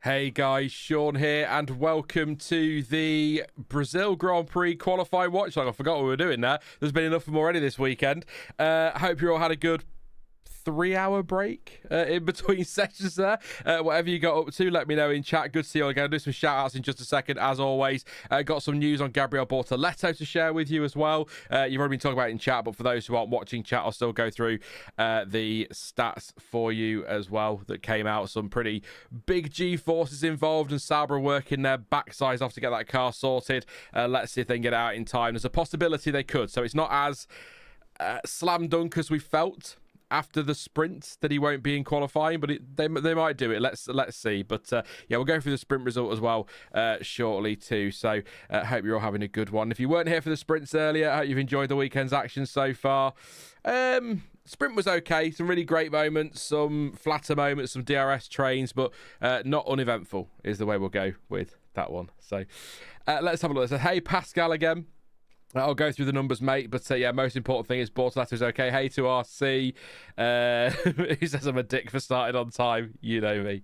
Hey guys, Sean here, and welcome to the Brazil Grand Prix qualifying watch-along. I forgot what we were doing there. There's been enough of them already this weekend. Hope you all had a good 3-hour break in between sessions there. Whatever you got up to, let me know in chat. Good to see you all again. I'll do some shout outs in just a second, as always. Got some news on Gabriel Bortoleto to share with you as well. You've already been talking about it in chat, but for those who aren't watching chat, I'll still go through the stats for you as well that came out. Some pretty big G-forces involved, and Sauber are working their backsides off to get that car sorted. Let's see if they can get it out in time. There's a possibility they could, so it's not as slam dunk as we felt after the sprint that he won't be in qualifying, but they might do it. Let's see. But yeah, we'll go through the sprint result as well shortly too. So hope you're all having a good one. If you weren't here for the sprints earlier, I hope you've enjoyed the weekend's action so far. Sprint was okay. Some really great moments, some flatter moments, some DRS trains, but not uneventful is the way we'll go with that one. So let's have a look. So, hey, Pascal again. I'll go through the numbers, mate, but yeah, most important thing is Bortoletto's okay. Hey to RC, who says I'm a dick for starting on time. You know me.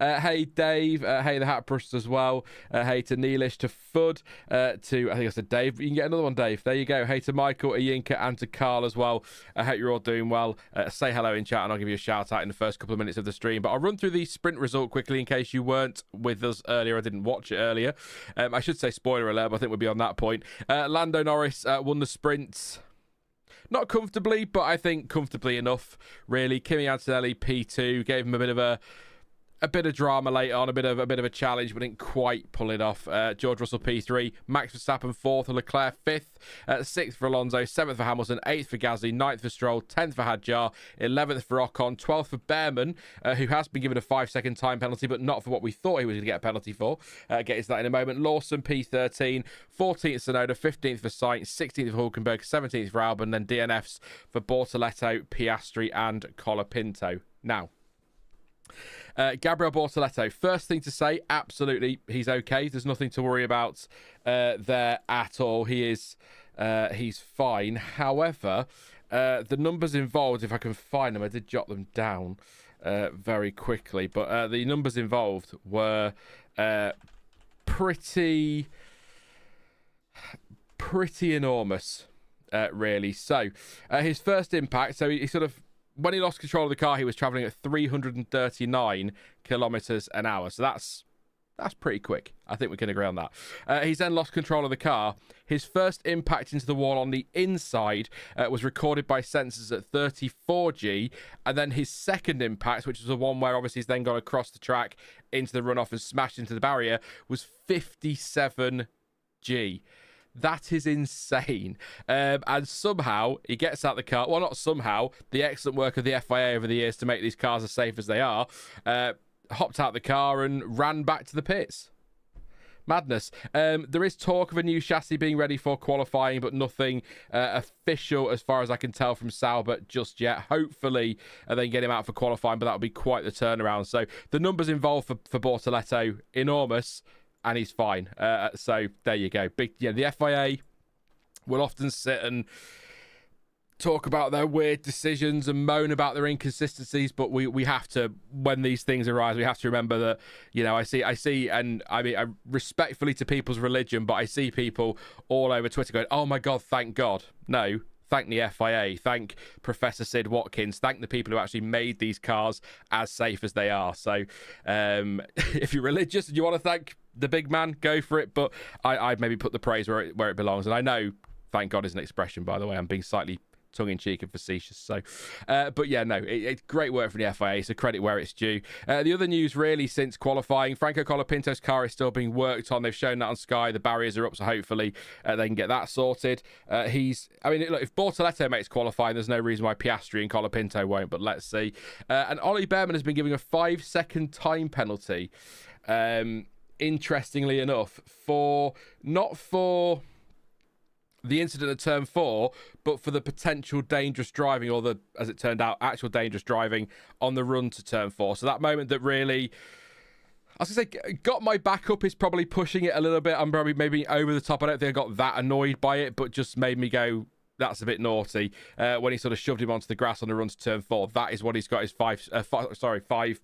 Hey Dave, hey the Hat Brushed as well. Hey to Neelish, to Fud, to, I think I said Dave. You can get another one, Dave. There you go. Hey to Michael, Ayinka, and to Carl as well. I hope you're all doing well. Say hello in chat and I'll give you a shout out in the first couple of minutes of the stream. But I'll run through the sprint result quickly in case you weren't with us earlier. I didn't watch it earlier. I should say spoiler alert, but I think we'll be on that point. Lando Norris won the sprint, not comfortably, but I think comfortably enough, really. Kimi Antonelli, P2, gave him a bit of a a bit of drama later on, a bit of a challenge, but didn't quite pull it off. George Russell P3, Max Verstappen 4th, Leclerc 5th, 6th for Alonso, 7th for Hamilton, 8th for Gasly, 9th for Stroll, 10th for Hadjar, 11th for Ocon, 12th for Bearman, who has been given a 5-second time penalty, but not for what we thought he was going to get a penalty for. Get into that in a moment. Lawson P13, 14th Tsunoda, 15th for Sainz, 16th for Hulkenberg, 17th for Albon, then DNFs for Bortoleto, Piastri, and Colapinto. Now, Gabriel Bortoleto, first thing to say, absolutely, he's okay. There's nothing to worry about there at all. He's fine. However, the numbers involved, if I can find them, I did jot them down very quickly, but the numbers involved were pretty enormous, really. So his first impact, so he sort of, when he lost control of the car, he was traveling at 339 kilometers an hour. So that's pretty quick. I think we can agree on that. He's then lost control of the car. His first impact into the wall on the inside was recorded by sensors at 34G. And then his second impact, which was the one where obviously he's then gone across the track into the runoff and smashed into the barrier, was 57G. That is insane. And somehow he gets out the car. Well, not somehow. The excellent work of the FIA over the years to make these cars as safe as they are. Hopped out the car and ran back to the pits. Madness. There is talk of a new chassis being ready for qualifying, but nothing official as far as I can tell from Sauber just yet. Hopefully they can get him out for qualifying, but that would be quite the turnaround. So the numbers involved for Bortoleto, enormous. And he's fine. So there you go. The FIA will often sit and talk about their weird decisions and moan about their inconsistencies, but we have to, when these things arise, we have to remember that, I see, and I mean, I respectfully to people's religion, but I see people all over Twitter going, "Oh my God, thank God." No. Thank the FIA, thank Professor Sid Watkins, thank the people who actually made these cars as safe as they are. So if you're religious and you want to thank the big man, go for it. But I'd maybe put the praise where it belongs. And I know, thank God is an expression, by the way. I'm being slightly tongue-in-cheek and facetious. So, but yeah, no, it's great work from the FIA, so credit where it's due. The other news really since qualifying, Franco Colapinto's car is still being worked on. They've shown that on Sky. The barriers are up, so hopefully they can get that sorted. Look, if Bortoleto makes qualifying, there's no reason why Piastri and Colapinto won't, but let's see. And Ollie Bearman has been given a 5-second time penalty, interestingly enough, not for the incident at turn 4, but for the potential dangerous driving, or the, as it turned out, actual dangerous driving on the run to turn 4. So that moment that really, I was going to say, got my back up is probably pushing it a little bit. I'm probably maybe over the top. I don't think I got that annoyed by it, but just made me go, that's a bit naughty. When he sort of shoved him onto the grass on the run to turn 4, that is what he's got his 5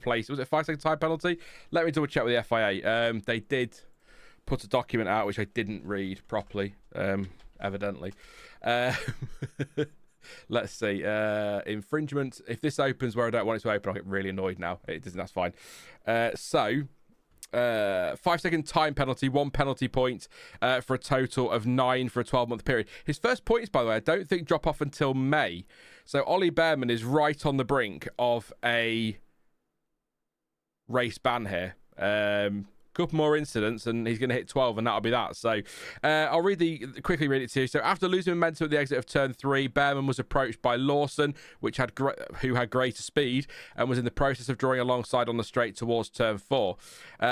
place. Was it 5-second time penalty? Let me double check with the FIA. They did put a document out, which I didn't read properly. Evidently. Let's see. Infringement. If this opens where I don't want it to open, I'll get really annoyed now. It doesn't. That's fine. 5-second time penalty, 1 penalty point for a total of 9 for a 12-month period. His first points, by the way, I don't think drop off until May. So Ollie Bearman is right on the brink of a race ban here. Couple more incidents and he's going to hit 12 and that'll be that. So I'll quickly read it to you. So after losing momentum at the exit of turn 3, Bearman was approached by Lawson, who had greater speed and was in the process of drawing alongside on the straight towards turn 4.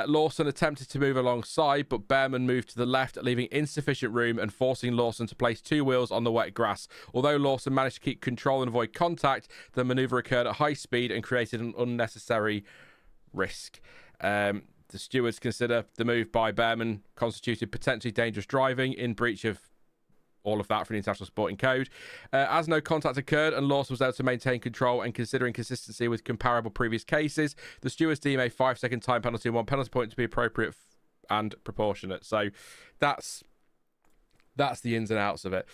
Lawson attempted to move alongside, but Bearman moved to the left, leaving insufficient room and forcing Lawson to place 2 wheels on the wet grass. Although Lawson managed to keep control and avoid contact, the manoeuvre occurred at high speed and created an unnecessary risk. The stewards consider the move by Bearman constituted potentially dangerous driving in breach of all of that for the International Sporting Code. As no contact occurred and Lawson was able to maintain control and considering consistency with comparable previous cases, the stewards deem a 5-second time penalty and 1 penalty point to be appropriate and proportionate. So that's the ins and outs of it.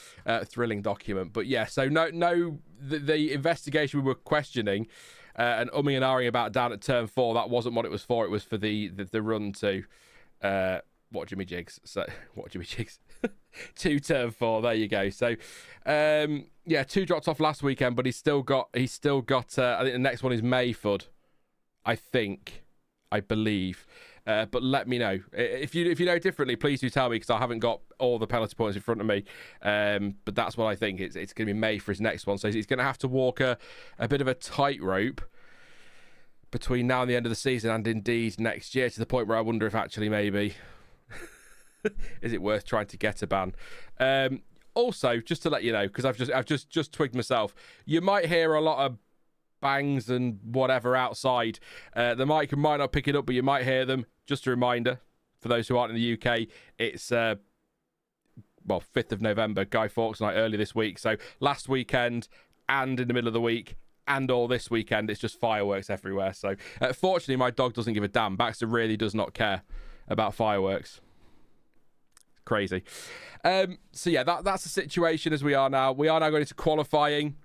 Thrilling document. But yeah, so the investigation we were questioning and umming and ahhing about down at turn 4, that wasn't what it was for. It was for the run to what Jimmy Jigs to turn 4. There you go. So 2 dropped off last weekend, but he's still got I think the next one is Mayford, I think. I believe. But let me know if you know differently. Please do tell me, because I haven't got all the penalty points in front of me. But that's what I think. It's going to be May for his next one, so he's going to have to walk a bit of a tightrope between now and the end of the season, and indeed next year, to the point where I wonder if actually maybe is it worth trying to get a ban. Also, just to let you know, because I've just twigged myself, you might hear a lot of bangs and whatever outside. The mic might not pick it up, but you might hear them. Just a reminder for those who aren't in the UK, it's 5th of November, Guy Fawkes night early this week. So last weekend and in the middle of the week and all this weekend, it's just fireworks everywhere. So fortunately, my dog doesn't give a damn. Baxter really does not care about fireworks. Crazy. So yeah, that's the situation as we are now. We are now going into qualifying.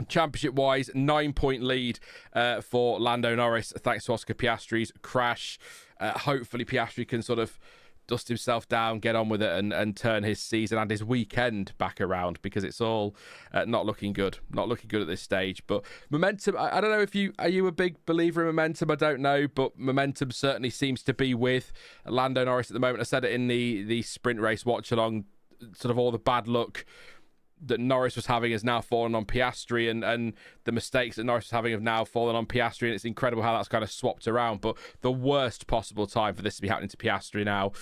Championship-wise, 9-point lead for Lando Norris, thanks to Oscar Piastri's crash. Hopefully, Piastri can sort of dust himself down, get on with it, and turn his season and his weekend back around, because it's all not looking good. Not looking good at this stage. But momentum, I don't know if are you a big believer in momentum? I don't know, but momentum certainly seems to be with Lando Norris at the moment. I said it in the sprint race watch-along, sort of all the bad luck that Norris was having has now fallen on Piastri, and the mistakes that Norris was having have now fallen on Piastri, and it's incredible how that's kind of swapped around. But the worst possible time for this to be happening to Piastri now.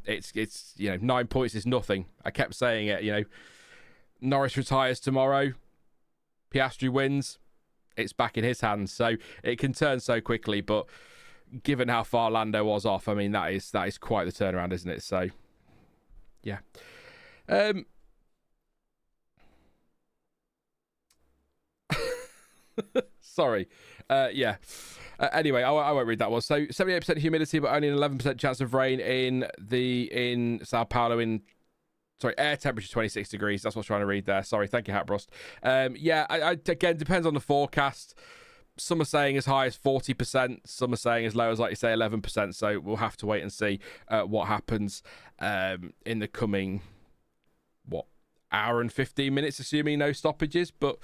It's 9 points is nothing. I kept saying it. Norris retires tomorrow, Piastri wins, it's back in his hands. So it can turn so quickly. But given how far Lando was off, I mean, that is quite the turnaround, isn't it? So yeah. Sorry. Anyway, I won't read that one. So 78% humidity, but only an 11% chance of rain in Sao Paulo. Air temperature 26 degrees. That's what I was trying to read there. Sorry. Thank you, Hatbrost. Again, depends on the forecast. Some are saying as high as 40%. Some are saying as low as, like you say, 11%. So we'll have to wait and see what happens in the coming, hour and 15 minutes, assuming no stoppages. But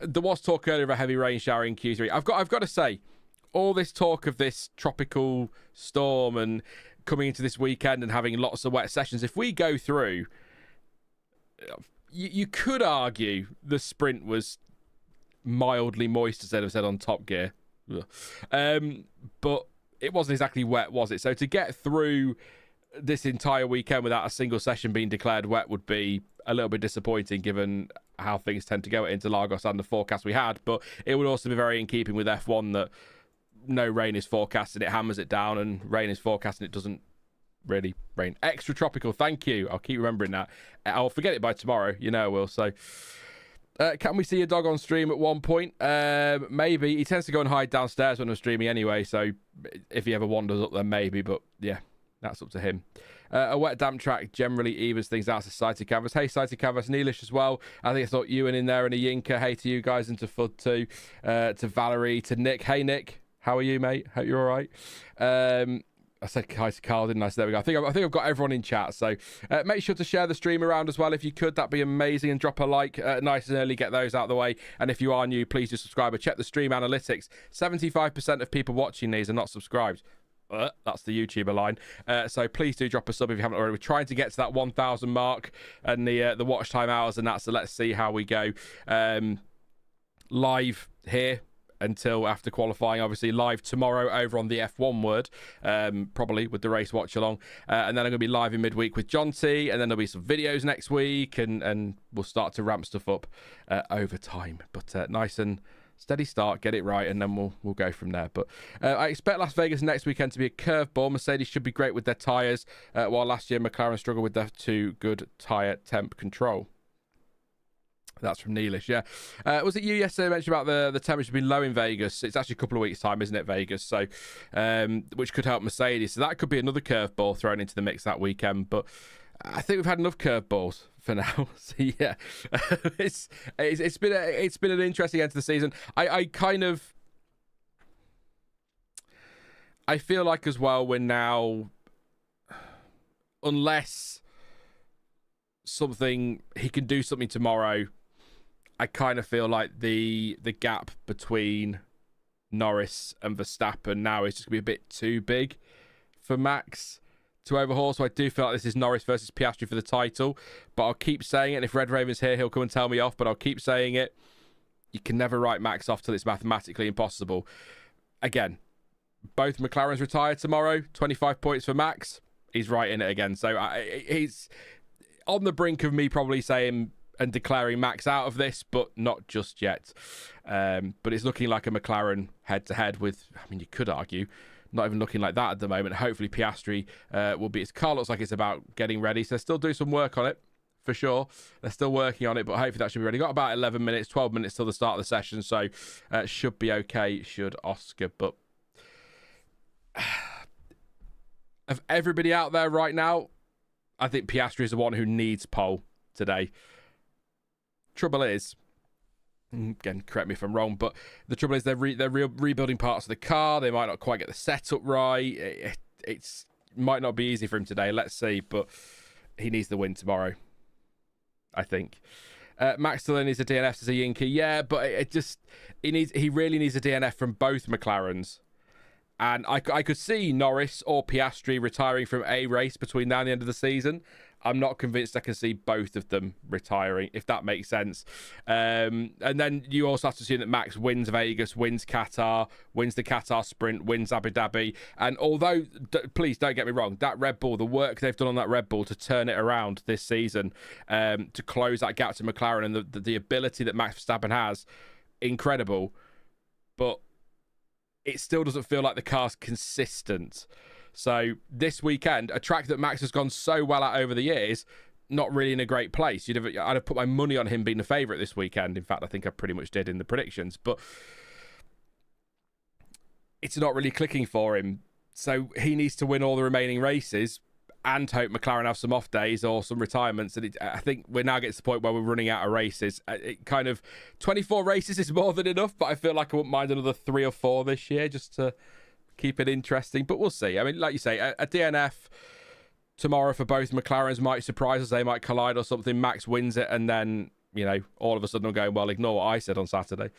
there was talk earlier of a heavy rain shower in Q3. I've got to say, all this talk of this tropical storm and coming into this weekend and having lots of wet sessions, if we go through, you could argue the sprint was mildly moist, as I've said on Top Gear. But it wasn't exactly wet, was it? So to get through this entire weekend without a single session being declared wet would be a little bit disappointing, given how things tend to go at Interlagos and the forecast we had. But it would also be very in keeping with F1 that no rain is forecast and it hammers it down, and rain is forecast and it doesn't really rain. Extra tropical, thank you. I'll keep remembering that. I'll forget it by tomorrow, I will. So can we see your dog on stream at one point? Maybe. He tends to go and hide downstairs when I'm streaming anyway, so if he ever wanders up there, maybe. But yeah, that's up to him. A wet damp track generally evens things out to Sighted Canvas. Hey, Sighted Canvas, Neelish as well. I think I thought Ewan in there and a Yinka. Hey to you guys, and to Fud too. To Valerie, to Nick. Hey, Nick. How are you, mate? Hope you're all right. I said hi to Carl, didn't I? So there we go. I think I've got everyone in chat. So make sure to share the stream around as well if you could. That'd be amazing. And drop a like nice and early. Get those out of the way. And if you are new, please do subscribe. Check the stream analytics. 75% of people watching these are not subscribed. That's the YouTuber line. So please do drop a sub if you haven't already. We're trying to get to that 1,000 mark and the watch time hours and that. So let's see how we go. Live here until after qualifying, obviously live tomorrow over on the F1 Word, probably with the race watch along, and then I'm going to be live in midweek with John T, and then there'll be some videos next week, and we'll start to ramp stuff up over time. But nice and steady start, get it right, and then we'll go from there. But I expect Las Vegas next weekend to be a curveball. Mercedes should be great with their tyres, while last year McLaren struggled with their too good tyre temp control. That's from Neelish, yeah. Was it you yesterday mentioned about the temperature being low in Vegas? It's actually a couple of weeks' time, isn't it, Vegas? So, which could help Mercedes. So that could be another curveball thrown into the mix that weekend. But I think we've had enough curveballs for now. So yeah, it's been an interesting end to the season. I feel like as well we're now, unless he can do something tomorrow, I kind of feel like the gap between Norris and Verstappen now is just going to be a bit too big for Max to overhaul. So I do feel like this is Norris versus Piastri for the title. But I'll keep saying it. And if Red Raven's here, he'll come and tell me off. But I'll keep saying it. You can never write Max off till it's mathematically impossible. Again, both McLarens retired tomorrow. 25 points for Max. He's right in it again. So he's on the brink of me probably saying and declaring Max out of this, but not just yet. But it's looking like a McLaren head-to-head with, I mean, you could argue, not even looking like that at the moment. Hopefully Piastri will be, his car looks like it's about getting ready, so still do some work on it, for sure. They're still working on it, but hopefully that should be ready. Got about 11 minutes, 12 minutes till the start of the session, so should be okay, should Oscar. But of everybody out there right now, I think Piastri is the one who needs pole today. Trouble is, again, correct me if I'm wrong, but the trouble is they're rebuilding parts of the car. They might not quite get the setup right. It's might not be easy for him today. Let's see, but he needs the win tomorrow, I think. Max still needs a DNF, says a Yuki. Yeah, but he really needs a DNF from both McLarens. And I could see Norris or Piastri retiring from a race between now and the end of the season. I'm not convinced I can see both of them retiring, if that makes sense. And then you also have to assume that Max wins Vegas, wins Qatar, wins the Qatar Sprint, wins Abu Dhabi. And although, please don't get me wrong, that Red Bull, the work they've done on that Red Bull to turn it around this season, to close that gap to McLaren, and the ability that Max Verstappen has, incredible. But it still doesn't feel like the car's consistent. So this weekend, a track that Max has gone so well at over the years, not really in a great place. I'd have put my money on him being the favourite this weekend. In fact, I think I pretty much did in the predictions. But it's not really clicking for him. So he needs to win all the remaining races and hope McLaren have some off days or some retirements. And I think we're now getting to the point where we're running out of races. It kind of 24 races is more than enough, but I feel like I wouldn't mind another 3 or 4 this year just to keep it interesting. But we'll see. I mean, like you say, a DNF tomorrow for both McLarens might surprise us. They might collide or something. Max wins it, and then, you know, all of a sudden I'm going, well, ignore what I said on Saturday.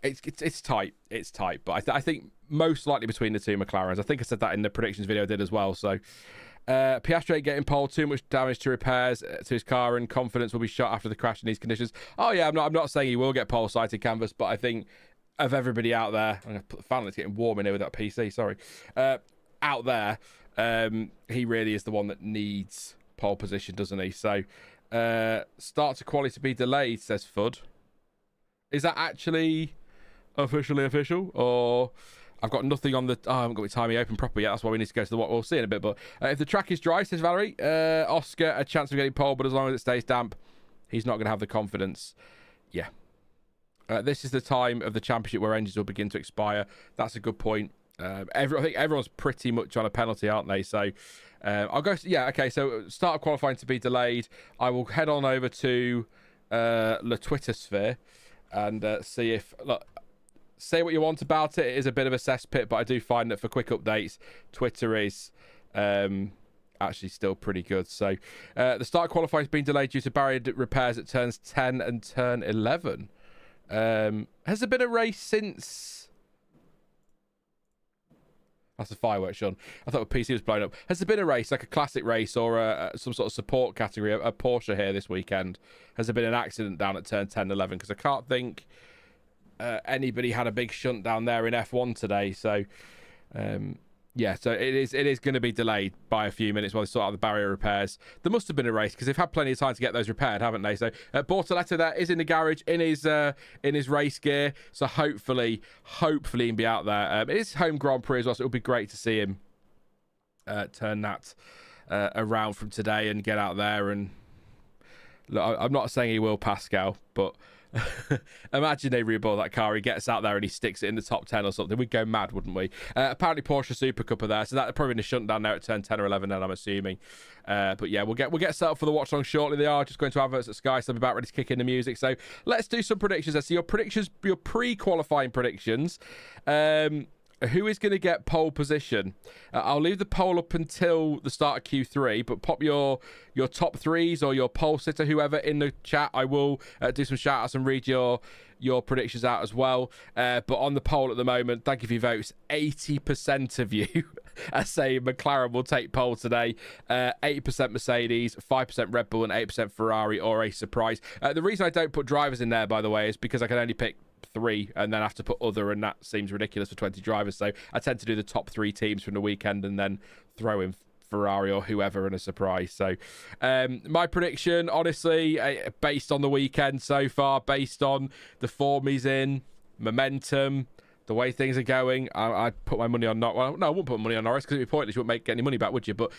It's tight. It's tight. But I think most likely between the two McLarens. I think I said that in the predictions video I did as well. So Piastri getting pole, too much damage to repairs to his car, and confidence will be shot after the crash in these conditions. Oh yeah, I'm not saying he will get pole sighted canvas, but I think of everybody out there, I'm going to put the fan, it's getting warm in here with that PC, sorry. Out there, he really is the one that needs pole position, doesn't he? So start to quality to be delayed, says Fudd. Is that actually officially official, or I've got nothing on the... Oh, I haven't got my timing open properly yet. That's why we need to go to the what we'll see in a bit. But if the track is dry, says Valerie, Oscar, a chance of getting pole, but as long as it stays damp, he's not going to have the confidence. Yeah. This is the time of the championship where engines will begin to expire. That's a good point. I think everyone's pretty much on a penalty, aren't they? So I'll go... Yeah, okay. So start of qualifying to be delayed. I will head on over to the Twitter sphere and see if... Look, say what you want about it. It is a bit of a cesspit, but I do find that for quick updates, Twitter is actually still pretty good. So the start of qualifying has been delayed due to barrier repairs at turns 10 and turn 11. Has there been a race since... That's a fireworks, Sean. I thought the PC was blown up. Has there been a race, like a classic race or some sort of support category, a Porsche here this weekend? Has there been an accident down at turn 10 and 11? Because I can't think... anybody had a big shunt down there in F1 today, so yeah, so it is going to be delayed by a few minutes while they sort out the barrier repairs. There must have been a race because they've had plenty of time to get those repaired, haven't they? So Bortoleto there is in the garage in his race gear, so hopefully he can be out there. It is home Grand Prix as well, so it'll be great to see him turn that around from today and get out there. And look, I'm not saying he will, Pascal, but imagine they rebuild that car, he gets out there and he sticks it in the top 10 or something. We'd go mad, wouldn't we? Apparently Porsche Super Cup are there, so that's probably been a shunt down there at turn 10 or 11 then, I'm assuming. But yeah, we'll get set up for the watch along shortly. They are just going to adverts at Sky, so they'll be about ready to kick in the music. So let's do some predictions. Let's see your predictions, your pre-qualifying predictions. who is going to get pole position? I'll leave the poll up until the start of Q3, but pop your top threes or your pole sitter, whoever, in the chat. I will do some shout outs and read your predictions out as well. But on the poll at the moment, thank you for your votes. 80% of you are saying McLaren will take pole today. 8% Mercedes, 5% Red Bull, and 8% Ferrari, or a surprise. The reason I don't put drivers in there, by the way, is because I can only pick 3 and then have to put other, and that seems ridiculous for 20 drivers. So I tend to do the top 3 teams from the weekend and then throw in Ferrari or whoever in a surprise. So my prediction, honestly, based on the weekend so far, based on the form he's in, momentum, the way things are going, I'd put my money on Norris. Well, no, I wouldn't put money on Norris because it'd be pointless. You wouldn't get any money back, would you? But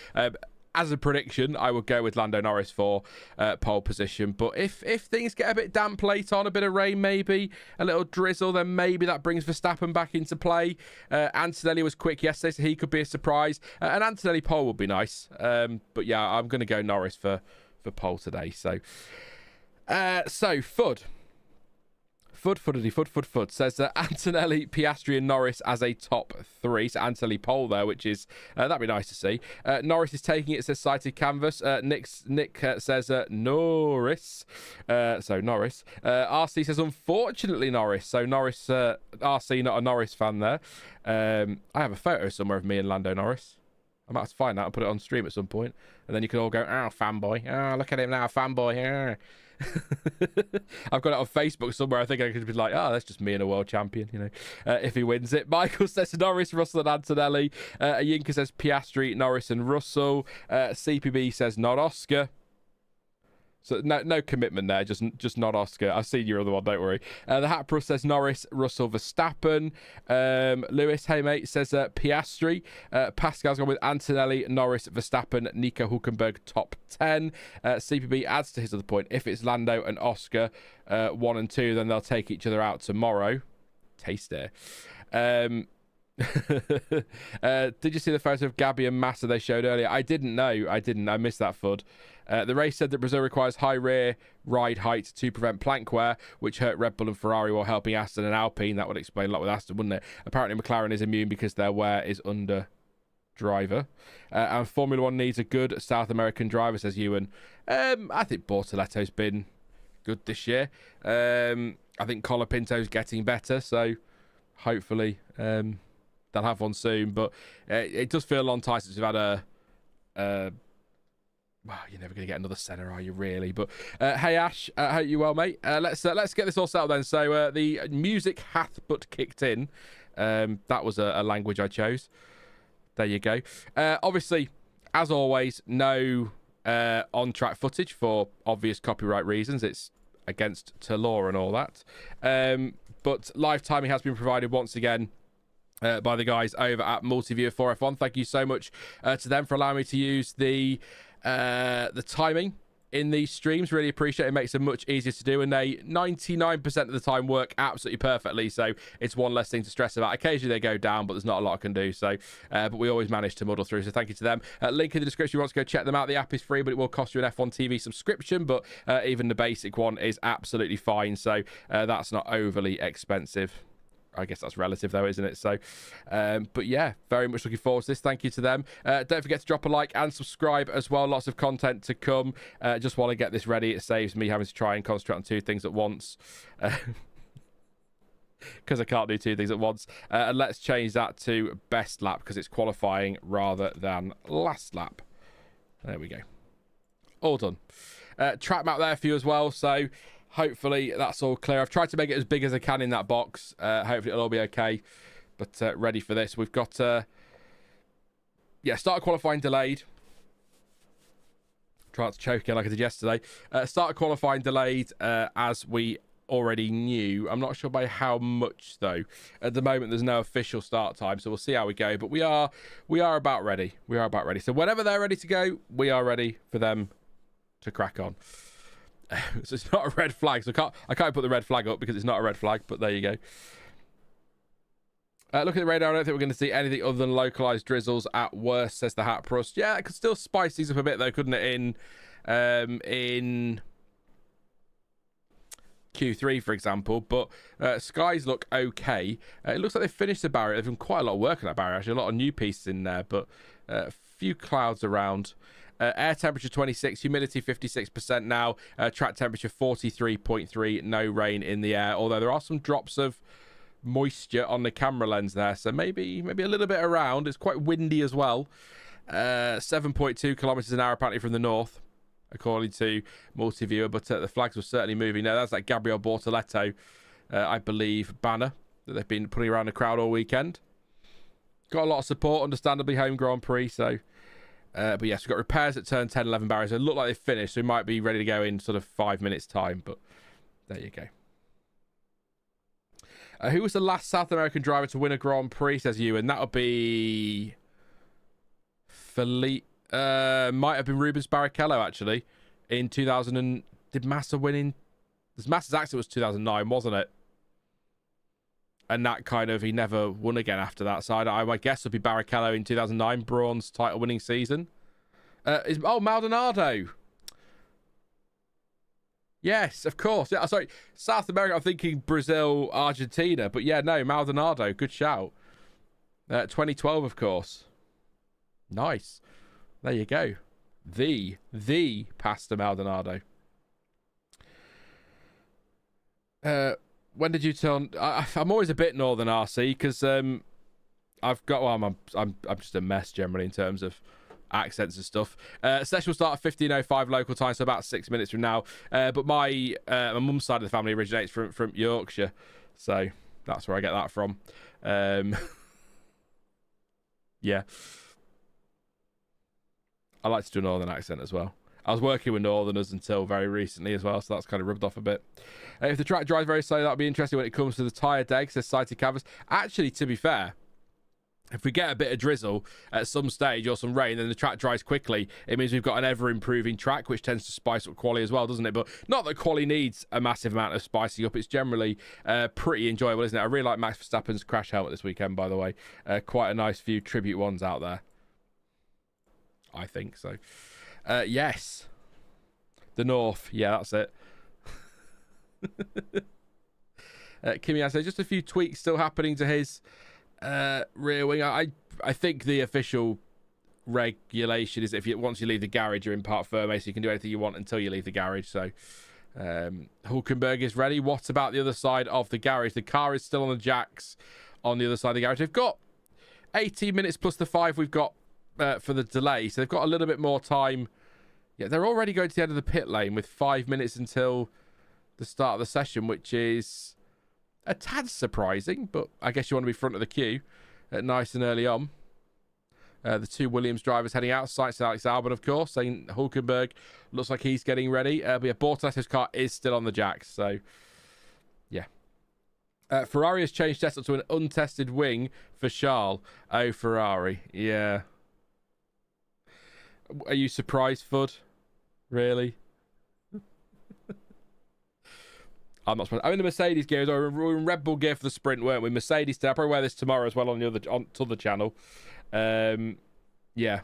as a prediction, I would go with Lando Norris for pole position. But if things get a bit damp late on, a bit of rain maybe, a little drizzle, then maybe that brings Verstappen back into play. Antonelli was quick yesterday, so he could be a surprise. An Antonelli pole would be nice. But yeah, I'm going to go Norris for pole today. So Fud. Fud says that Antonelli, Piastri and Norris as a top 3. So Antonelli pole there, which is that'd be nice to see. Norris is taking it, says Sighted Canvas. Nick says Norris. So Norris. RC says unfortunately Norris. So Norris, RC, not a Norris fan there. I have a photo somewhere of me and Lando Norris. I might have to find that and put it on stream at some point. And then you can all go, oh, fanboy. Oh, look at him now, fanboy. I've got it on Facebook somewhere. I think I could be like, oh, that's just me and a world champion, you know, if he wins it. Michael says Norris, Russell and Antonelli. Yinka says Piastri, Norris and Russell. CPB says not Oscar. So no commitment there, just not Oscar. I've seen your other one, don't worry. The Hat Pro says Norris, Russell, Verstappen. Lewis, hey mate, says Piastri. Pascal's gone with Antonelli, Norris, Verstappen, Nico, Hulkenberg, top 10. CPB adds to his other point. If it's Lando and Oscar 1 and 2, then they'll take each other out tomorrow. Tasty. Did you see the photo of Gabby and Massa they showed earlier? I didn't know. I missed that, Fud. The race said that Brazil requires high rear ride height to prevent plank wear, which hurt Red Bull and Ferrari while helping Aston and Alpine. That would explain a lot with Aston, wouldn't it? Apparently McLaren is immune because their wear is under driver. And Formula One needs a good South American driver, says Ewan. I think Bortoletto's been good this year. I think Colapinto's getting better, so hopefully they'll have one soon. But it does feel a long time since we've had a well, you're never going to get another centre, are you, really? But hey, Ash, I hope you're well, mate. Let's get this all settled then. So the music hath but kicked in. That was a language I chose. There you go. Obviously, as always, no on-track footage for obvious copyright reasons. It's against to law and all that. But live timing has been provided once again by the guys over at Multiviewer 4F1. Thank you so much to them for allowing me to use the timing in these streams. Really appreciate it. It makes them much easier to do, and they 99% of the time work absolutely perfectly, so it's one less thing to stress about. Occasionally they go down, but there's not a lot I can do, so but we always manage to muddle through, so thank you to them. Link in the description if you want to go check them out. The app is free, but it will cost you an F1 TV subscription, but even the basic one is absolutely fine, so that's not overly expensive. I guess that's relative though, isn't it? So but yeah, very much looking forward to this. Thank you to them. Don't forget to drop a like and subscribe as well. Lots of content to come. Just while I get this ready, it saves me having to try and concentrate on 2 things at once, because I can't do 2 things at once. And let's change that to best lap because it's qualifying rather than last lap. There we go. All done. Track map there for you as well, so hopefully that's all clear. I've tried to make it as big as I can in that box. Hopefully it'll all be okay. But ready for this. We've got start of qualifying delayed. Trying to choke again like I did yesterday. Start of qualifying delayed as we already knew. I'm not sure by how much though. At the moment there's no official start time, so we'll see how we go. But we are about ready. We are about ready. So whenever they're ready to go, we are ready for them to crack on. So it's not a red flag, so I can't put the red flag up because it's not a red flag, but there you go. Look at the radar. I don't think we're going to see anything other than localized drizzles at worst, says the Hat Prust. Yeah, it could still spice these up a bit though, couldn't it? In Q3, for example, but skies look okay. It looks like they've finished the barrier. They've done quite a lot of work on that barrier, actually. A lot of new pieces in there, but a few clouds around. Air temperature 26, humidity 56% now, track temperature 43.3, no rain in the air, although there are some drops of moisture on the camera lens there, so maybe a little bit around. It's quite windy as well. 7.2 kilometers an hour apparently from the north, according to multi-viewer, but the flags were certainly moving. Now that's that Gabriel Bortoleto, I believe, banner that they've been putting around the crowd all weekend. Got a lot of support, understandably, home Grand Prix, so but yes, we've got repairs at turn 10, 11 barriers. It look like they've finished, so we might be ready to go in sort of 5 minutes time, but there you go. Who was the last South American driver to win a Grand Prix, says you, and that'll be Felipe. Might have been Rubens Barrichello, actually, in 2000. And did Massa win in... Massa's accident was 2009, wasn't it? And that kind of, he never won again after that. So my guess would be Barrichello in 2009, Braun's title winning season. Maldonado. Yes, of course. Yeah, sorry, South America, I'm thinking Brazil, Argentina. But yeah, no, Maldonado, good shout. 2012, of course. Nice. There you go. The Pastor Maldonado. When did you turn? I'm always a bit northern RC because I've got. Well, I'm just a mess generally in terms of accents and stuff. Session will start at 15:05 local time, so about 6 minutes from now. But my mum's side of the family originates from Yorkshire, so that's where I get that from. Yeah, I like to do a northern accent as well. I was working with northerners until very recently as well, so that's kind of rubbed off a bit. If the track drives very slow, that'll be interesting when it comes to the tyre deck, says Sighted Canvas. Actually, to be fair, if we get a bit of drizzle at some stage or some rain, then the track dries quickly. It means we've got an ever-improving track, which tends to spice up quali as well, doesn't it? But not that quali needs a massive amount of spicing up. It's generally pretty enjoyable, isn't it? I really like Max Verstappen's crash helmet this weekend, by the way. Quite a nice few tribute ones out there. I think so. Yes. The North. Yeah, that's it. Kimi, I say just a few tweaks still happening to his rear wing. I think the official regulation is if once you leave the garage, you're in part firme, so you can do anything you want until you leave the garage. So Hulkenberg is ready. What about the other side of the garage? The car is still on the jacks on the other side of the garage. They've got 18 minutes plus the 5 we've got for the delay, so they've got a little bit more time. Yeah, they're already going to the end of the pit lane with 5 minutes until the start of the session, which is a tad surprising, but I guess you want to be front of the queue nice and early on. The two Williams drivers heading out. Sainz and Alex Albon, of course. Saying Hulkenberg looks like he's getting ready. But yeah, Bortoletto's car is still on the jacks, so yeah. Ferrari has changed setup to an untested wing for Charles. Oh, Ferrari. Yeah. Are you surprised, Fud? Really? I'm not surprised. I'm in the Mercedes gear. We were in Red Bull gear for the sprint, weren't we? Mercedes. I'll probably wear this tomorrow as well on the channel. Yeah.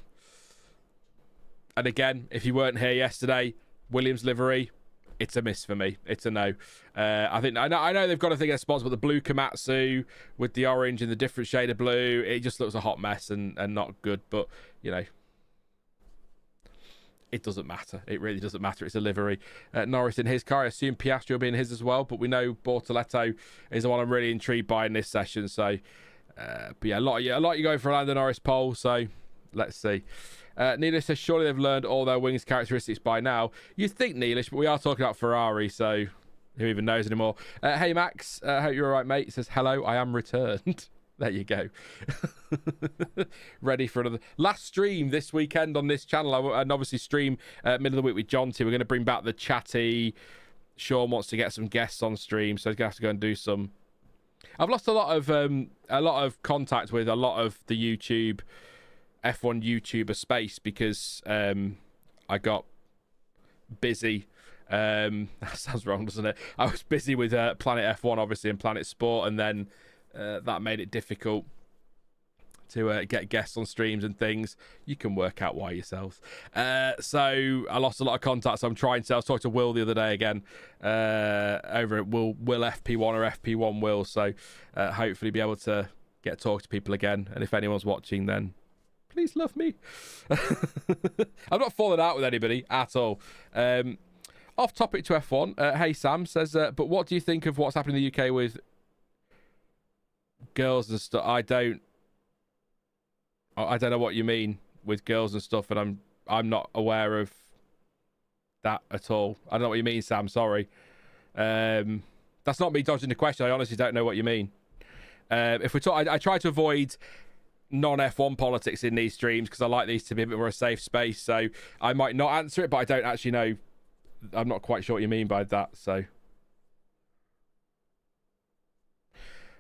And again, if you weren't here yesterday, Williams livery, it's a miss for me. It's a no. I know they've got a thing as sponsor, but the blue Komatsu with the orange and the different shade of blue, it just looks a hot mess and not good. But you know, it doesn't matter. It really doesn't matter. It's a livery. Norris in his car. I assume Piastri will be in his as well, but we know Bortoletto is the one I'm really intrigued by in this session. So, but yeah, a lot you going for a Lando Norris pole. So, let's see. Neelish says, surely they've learned all their wings characteristics by now. You'd think, Neelish, but we are talking about Ferrari, so who even knows anymore? Hey, Max. Hope you're all right, mate. He says, hello, I am returned. There you go. Ready for another last stream this weekend on this channel, and obviously stream middle of the week with John T. We're going to bring back the chatty. Sean wants to get some guests on stream, so he's going to have to go and do some. I've lost a lot of contact with a lot of the YouTube F1 YouTuber space because I got busy. That sounds wrong, doesn't it? I was busy with Planet F1 obviously and Planet Sport, and then that made it difficult to get guests on streams and things. You can work out why yourselves. So I lost a lot of contacts. So I was talking to Will the other day again over at Will FP1 or FP1 Will. So hopefully be able to get to talk to people again. And if anyone's watching, then please love me. I'm not falling out with anybody at all. Off topic to F1. Hey Sam says, but what do you think of what's happening in the UK with girls and stuff? I don't know what you mean with girls and stuff, and I'm not aware of that at all. I don't know what you mean, Sam. Sorry. That's not me dodging the question. I honestly don't know what you mean. If we talk, I try to avoid non-F1 politics in these streams because I like these to be a bit more a safe space. So I might not answer it, but I don't actually know. I'm not quite sure what you mean by that. So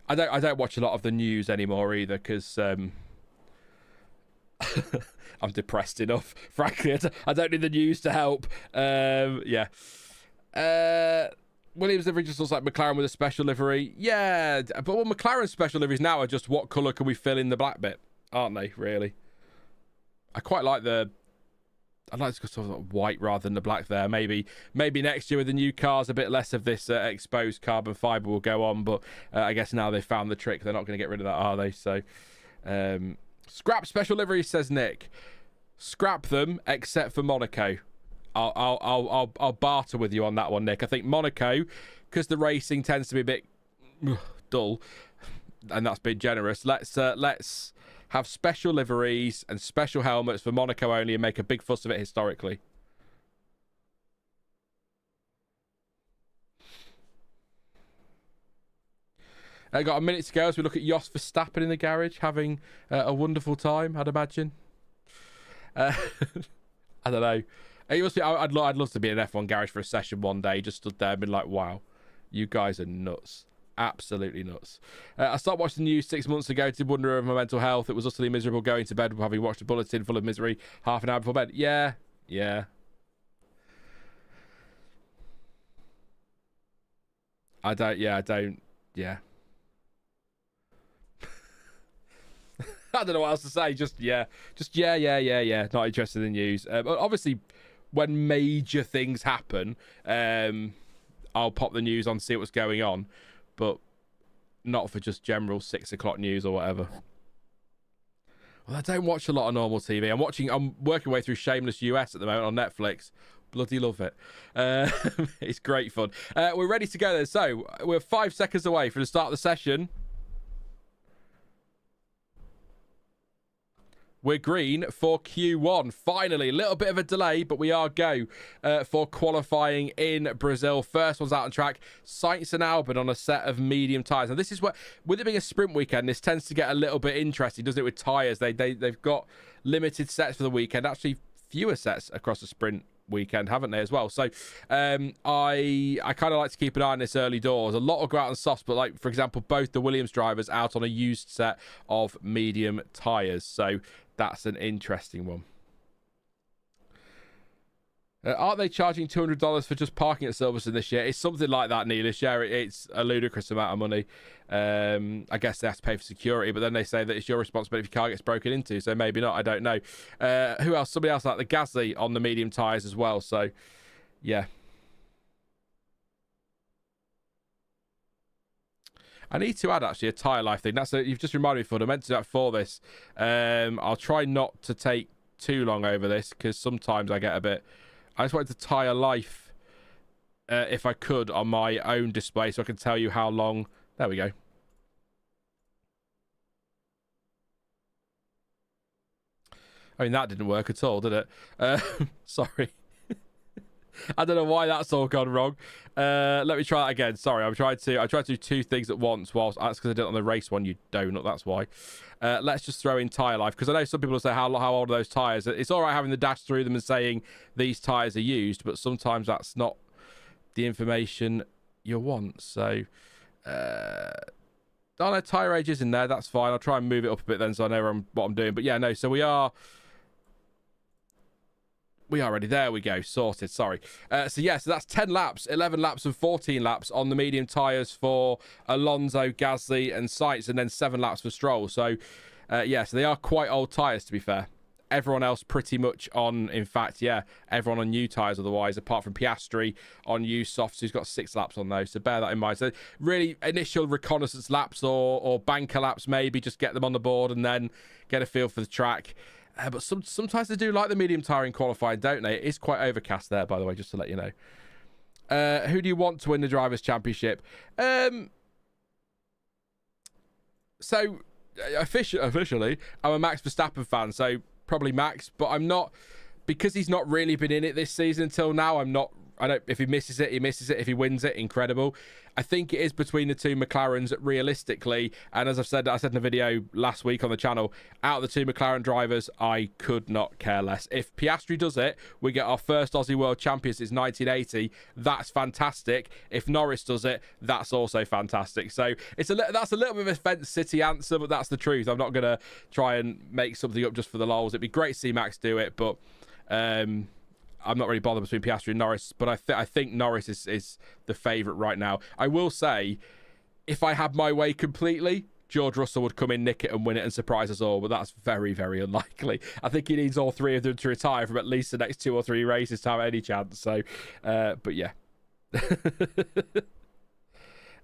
I don't watch a lot of the news anymore either because I'm depressed enough. Frankly, I don't need the news to help. Yeah. Williams livery just looks like McLaren with a special livery. Yeah, but what McLaren's special liveries now are just what colour can we fill in the black bit, aren't they, really? I quite like I'd like to go sort of white rather than the black there. Maybe next year with the new cars, a bit less of this exposed carbon fibre will go on. But I guess now they've found the trick. They're not going to get rid of that, are they? So, scrap special liveries, says Nick. Scrap them, except for Monaco. I'll barter with you on that one, Nick. I think Monaco, because the racing tends to be a bit dull, and that's been generous. Let's have special liveries and special helmets for Monaco only and make a big fuss of it historically. I got a minute to go as we look at Jos Verstappen in the garage having a wonderful time, I'd imagine. I don't know. It must be, I'd love to be in an F1 garage for a session one day. Just stood there and been like, wow, you guys are nuts. Absolutely nuts. I started watching the news 6 months ago to wonder over my mental health. It was utterly miserable going to bed having watched a bulletin full of misery half an hour before bed. Yeah. I don't. I don't know what else to say. Just yeah. Not interested in the news. Obviously, when major things happen, I'll pop the news on, see what's going on, but not for just general 6 o'clock news or whatever. Well, I don't watch a lot of normal TV. I'm working my way through Shameless US at the moment on Netflix. Bloody love it. It's great fun. We're ready to go then. So we're 5 seconds away from the start of the session. We're green for Q1. Finally, a little bit of a delay, but we are go for qualifying in Brazil. First one's out on track. Sainz and Albon on a set of medium tyres. Now, this is what, with it being a sprint weekend, this tends to get a little bit interesting, doesn't it, with tyres? They've got limited sets for the weekend. Actually, fewer sets across the sprint weekend, haven't they, as well? So I kind of like to keep an eye on this early doors. A lot will go out on softs, but like, for example, both the Williams drivers out on a used set of medium tyres. So that's an interesting one. Aren't they charging $200 for just parking at Silverstone this year? It's something like that, Neelish. Yeah, it's a ludicrous amount of money. I guess they have to pay for security, but then they say that it's your responsibility if your car gets broken into, so maybe not. I don't know. Who else? Somebody else like the Gasly on the medium tyres as well. So, yeah. I need to add, actually, a tyre life thing. You've just reminded me, Fud. I meant to do that for this. I'll try not to take too long over this, because sometimes I get a bit... I just wanted to tyre life, if I could, on my own display, so I can tell you how long... There we go. I mean, that didn't work at all, did it? Sorry. I don't know why that's all gone wrong. Let me try that again. Sorry, I tried to do two things at once. Whilst that's because I did it on the race one. You donut. That's why. Let's just throw in tyre life, because I know some people will say how old are those tyres. It's all right having the dash through them and saying these tyres are used, but sometimes that's not the information you want. So, oh no, tyre age is in there. That's fine. I'll try and move it up a bit then, so I know what I'm doing. But yeah, no. So we are ready. There we go. Sorted. Sorry. So that's 10 laps, 11 laps and 14 laps on the medium tyres for Alonso, Gasly and Sainz, and then 7 laps for Stroll. So Yeah, so they are quite old tyres, to be fair. Everyone else pretty much on, in fact, yeah, everyone on new tyres otherwise, apart from Piastri on used softs, who's got 6 laps on those, so bear that in mind. So really, initial reconnaissance laps or banker laps, maybe, just get them on the board and then get a feel for the track. But sometimes they do like the medium tyre in qualifying, don't they? It is quite overcast there, by the way, just to let you know. Who do you want to win the Drivers' Championship? So, officially, I'm a Max Verstappen fan, so probably Max, but I'm not, because he's not really been in it this season until now. If he misses it, he misses it. If he wins it, incredible. I think it is between the two McLarens realistically, and as I said in the video last week on the channel, out of the two McLaren drivers, I could not care less. If Piastri does it, we get our first Aussie World Champion since 1980. That's fantastic. If Norris does it, that's also fantastic. So that's a little bit of a Fence City answer, but that's the truth. I'm not going to try and make something up just for the lols. It'd be great to see Max do it, but I'm not really bothered between Piastri and Norris, but I think Norris is the favourite right now. I will say, if I had my way completely, George Russell would come in, nick it and win it and surprise us all, but that's very, very unlikely. I think he needs all 3 of them to retire from at least the next 2 or 3 races to have any chance. So, but yeah.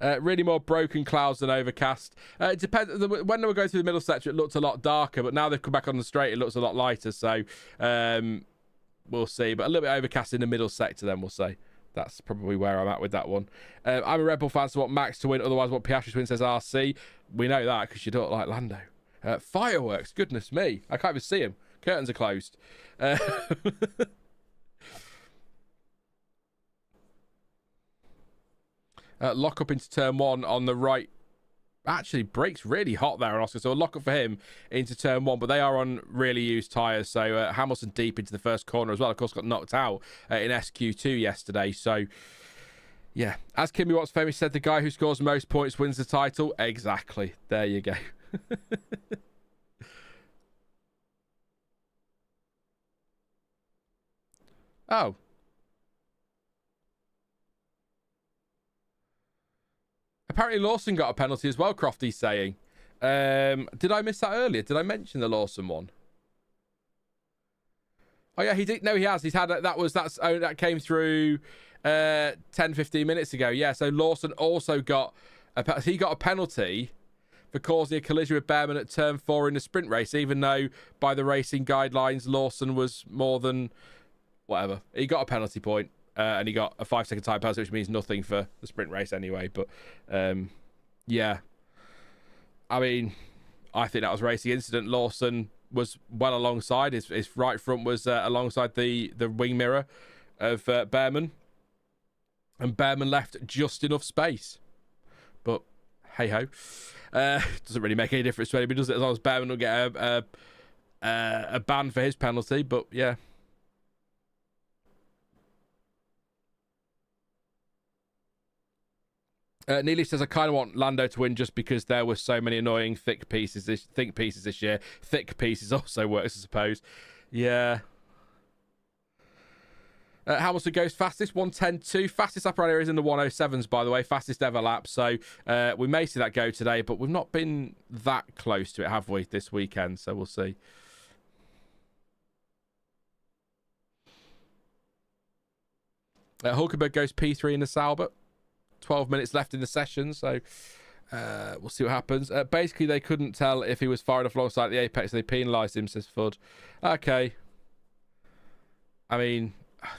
Really more broken clouds than overcast. It depends. When they were going through the middle sector, it looked a lot darker, but now they've come back on the straight, it looks a lot lighter. So, we'll see, but a little bit overcast in the middle sector then, we'll say. That's probably where I'm at with that one. I'm a Red Bull fan, so I want Max to win, otherwise I want Piastri to win, says RC. We know that because you don't like Lando. Fireworks, goodness me. I can't even see him. Curtains are closed. Lock up into turn 1 on the right. Actually, brakes really hot there on Oscar, so a lock up for him into turn 1, but they are on really used tyres. So Hamilton deep into the first corner as well. Of course, got knocked out in SQ2 yesterday. So yeah, as Kimi once famously said, the guy who scores most points wins the title. Exactly. There you go. Oh. Apparently Lawson got a penalty as well, Crofty's saying. Did I miss that earlier? Did I mention the Lawson one? Oh yeah, he did. No, he has. He's had that came through 10-15 minutes ago. Yeah, so Lawson also got a penalty for causing a collision with Bearman at turn 4 in the sprint race, even though by the racing guidelines Lawson was more than whatever. He got a penalty point. And he got a 5-second time penalty, which means nothing for the sprint race anyway. But, yeah. I mean, I think that was a racing incident. Lawson was well alongside. His right front was alongside the wing mirror of Bearman. And Bearman left just enough space. But, hey-ho. Doesn't really make any difference to anybody, does it? As long as Bearman will get a ban for his penalty. But, yeah. Neely says, I kind of want Lando to win just because there were so many annoying think pieces this year. Thick pieces also works, I suppose. Yeah. Hamilton goes fastest, 1:10.2. Fastest lap around here is in the 1:07s, by the way. Fastest ever lap. So we may see that go today, but we've not been that close to it, have we, this weekend? So we'll see. Hulkenberg goes P3 in the Sauber. 12 minutes left in the session, so we'll see what happens. Basically, they couldn't tell if he was far enough alongside the apex, so they penalised him, says Fudd. Okay. I mean,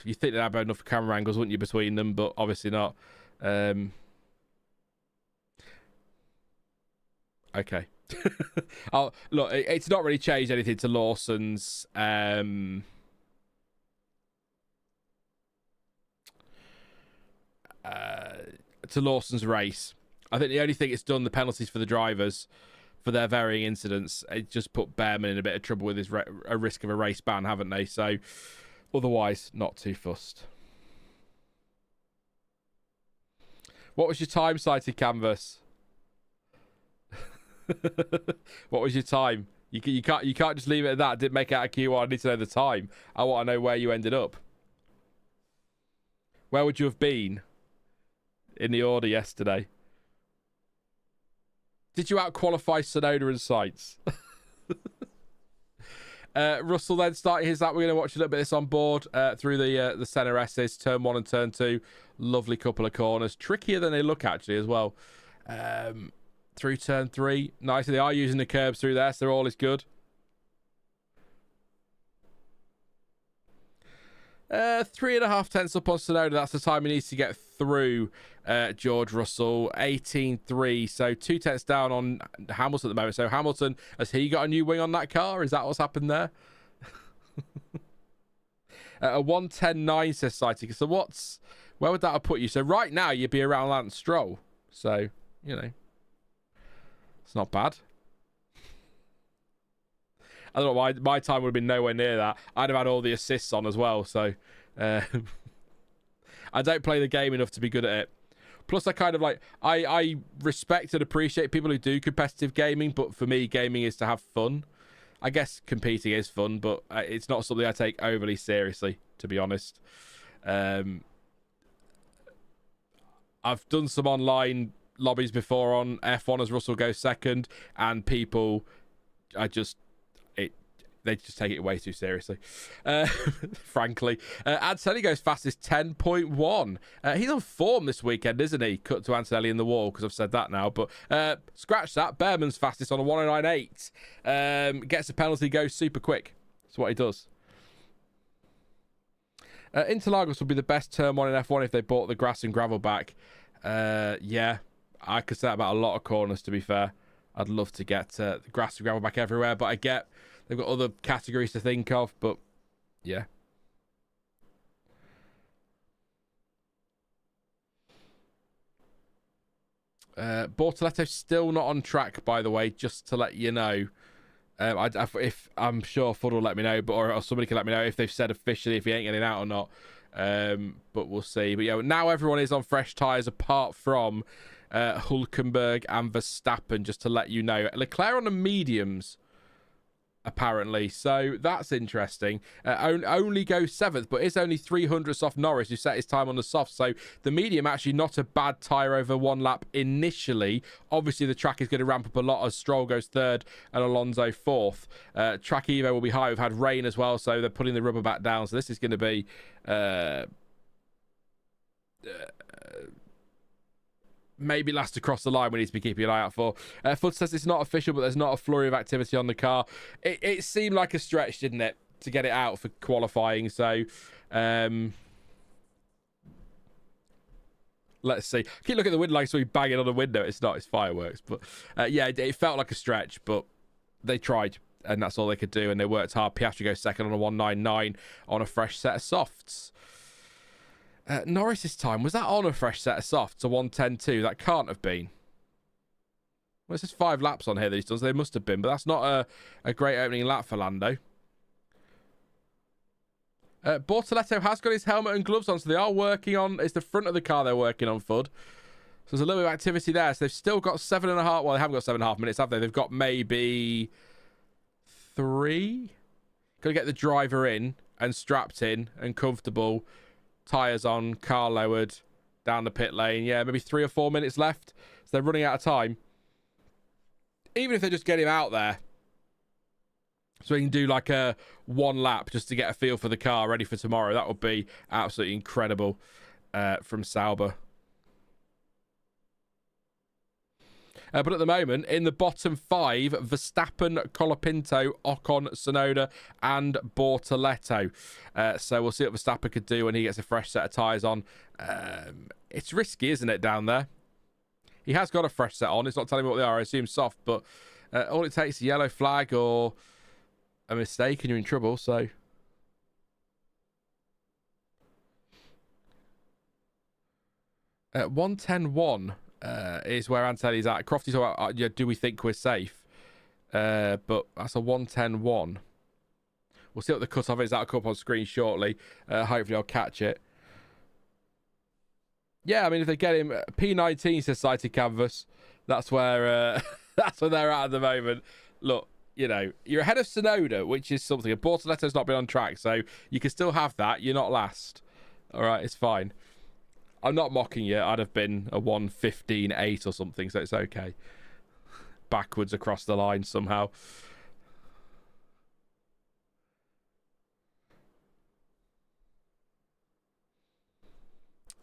you think they'd have enough camera angles, wouldn't you, between them, but obviously not. Okay. Look, it's not really changed anything to Lawson's... to Lawson's race. I think the only thing it's done, the penalties for the drivers for their varying incidents, it just put Bearman in a bit of trouble with his a risk of a race ban, haven't they? So otherwise, not too fussed. What was your time, Sighted Canvas? What was your time? You can't just leave it at that. Didn't make it out of Q1. I need to know the time. I want to know where you ended up. Where would you have been in the order yesterday? Did you out-qualify Tsunoda and Sainz? Russell then starting his lap. We're going to watch a little bit of this on board through the center S's, turn 1 and turn 2. Lovely couple of corners. Trickier than they look, actually, as well. Through turn 3. Nice. They are using the curbs through there, so all is good. 3.5 tenths up on Tsunoda. That's the time he needs to get through George Russell. 18.3. So 2 tenths down on Hamilton at the moment. So Hamilton, has he got a new wing on that car? Is that what's happened there? A 1:10.9 says Sighty. So where would that have put you? So right now you'd be around Lance Stroll. So, you know, it's not bad. I don't know why my time would have been nowhere near that. I'd have had all the assists on as well. So I don't play the game enough to be good at it. Plus, I kind of like, I respect and appreciate people who do competitive gaming. But for me, gaming is to have fun. I guess competing is fun, but it's not something I take overly seriously, to be honest. I've done some online lobbies before on F1 as Russell goes second, and people, they just take it way too seriously, frankly. Antonelli goes fastest 10.1. He's on form this weekend, isn't he? Cut to Antonelli in the wall because I've said that now. But scratch that. Bearman's fastest on a 109.8. Gets a penalty, goes super quick. That's what he does. Interlagos would be the best turn 1 in F1 if they bought the grass and gravel back. Yeah, I could say that about a lot of corners, to be fair. I'd love to get the grass and gravel back everywhere, but I get they've got other categories to think of, but yeah. Bortoletto still not on track, by the way, just to let you know. If I'm sure Fudd will let me know, but or somebody can let me know if they've said officially if he ain't getting out or not. But we'll see. But yeah, now everyone is on fresh tyres apart from Hulkenberg and Verstappen, just to let you know. Leclerc on the mediums, apparently, so that's interesting. Only goes 7th, but it's only 300ths off Norris, who set his time on the soft. So the medium actually not a bad tyre over 1 lap initially. Obviously the track is going to ramp up a lot as Stroll goes 3rd and Alonso 4th. Track evo will be high. We've had rain as well, so they're putting the rubber back down, so this is going to be maybe last across the line we need to be keeping an eye out for. Fudd says it's not official, but there's not a flurry of activity on the car. It seemed like a stretch, didn't it, to get it out for qualifying? So let's see. Keep looking at the window like so we bang it on the window. It's not, it's fireworks. But yeah, it felt like a stretch, but they tried, and that's all they could do, and they worked hard. Piastri goes second on a 199 on a fresh set of softs. Norris's time, was that on a fresh set of softs? A 110.2? That can't have been. Well, it's just 5 laps on here that he's done, so they must have been, but that's not a great opening lap for Lando. Bortoletto has got his helmet and gloves on, so they are working on, it's the front of the car they're working on, Fudd. So there's a little bit of activity there. So they've still got 7.5, well, they haven't got 7.5 minutes, have they? They've got maybe 3. Got to get the driver in and strapped in and comfortable. Tyres on, car lowered, down the pit lane. Yeah, maybe 3 or 4 minutes left. So they're running out of time. Even if they just get him out there, so he can do like a 1 lap just to get a feel for the car ready for tomorrow, that would be absolutely incredible from Sauber. But at the moment, in the bottom 5, Verstappen, Colapinto, Ocon, Tsunoda, and Bortoletto. So we'll see what Verstappen could do when he gets a fresh set of tyres on. It's risky, isn't it, down there? He has got a fresh set on. It's not telling me what they are. I assume soft, but all it takes is a yellow flag or a mistake and you're in trouble, so... At 110.1... is where Antonelli's at. Crofty's about, do we think we're safe? But that's a 110.1. We'll see what the cut-off is. That'll come up on screen shortly. Hopefully I'll catch it. Yeah, I mean, if they get him... P19 says sighted canvas. That's where that's where they're at the moment. Look, you know, you're ahead of Tsunoda, which is something. Bortoletto's not been on track, so you can still have that. You're not last. All right, it's fine. I'm not mocking you. I'd have been a 1:15.8 or something, so it's okay. Backwards across the line somehow.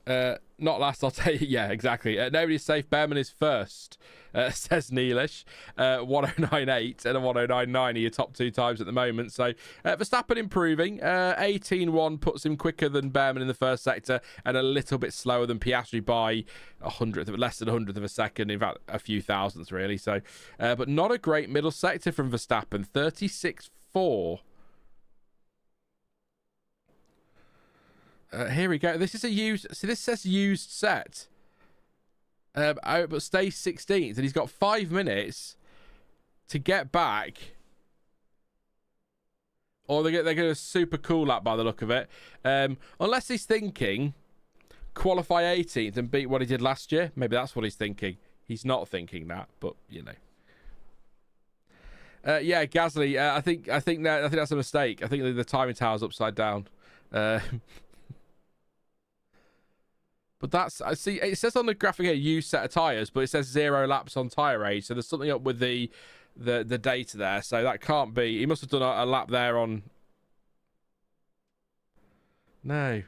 Not last, I'll tell you. Yeah, exactly. Nobody's safe. Bearman is first, says Neelish. 1098 and a 1099 are your top two times at the moment. So Verstappen improving. 18.1 puts him quicker than Bearman in the first sector and a little bit slower than Piastri by less than a hundredth of a second. In fact, a few thousandths really. So, but not a great middle sector from Verstappen. 36.4. Here we go. This is a used. See, this says used set. But stays 16th, and he's got 5 minutes to get back. Or they're going to super cool lap by the look of it. Unless he's thinking qualify 18th and beat what he did last year. Maybe that's what he's thinking. He's not thinking that, but you know. Yeah, Gasly. I think that's a mistake. I think the timing tower's upside down. But that's, I see, it says on the graphic here, used set of tyres, but it says 0 laps on tyre age. So there's something up with the data there. So that can't be, he must have done a lap there on, no.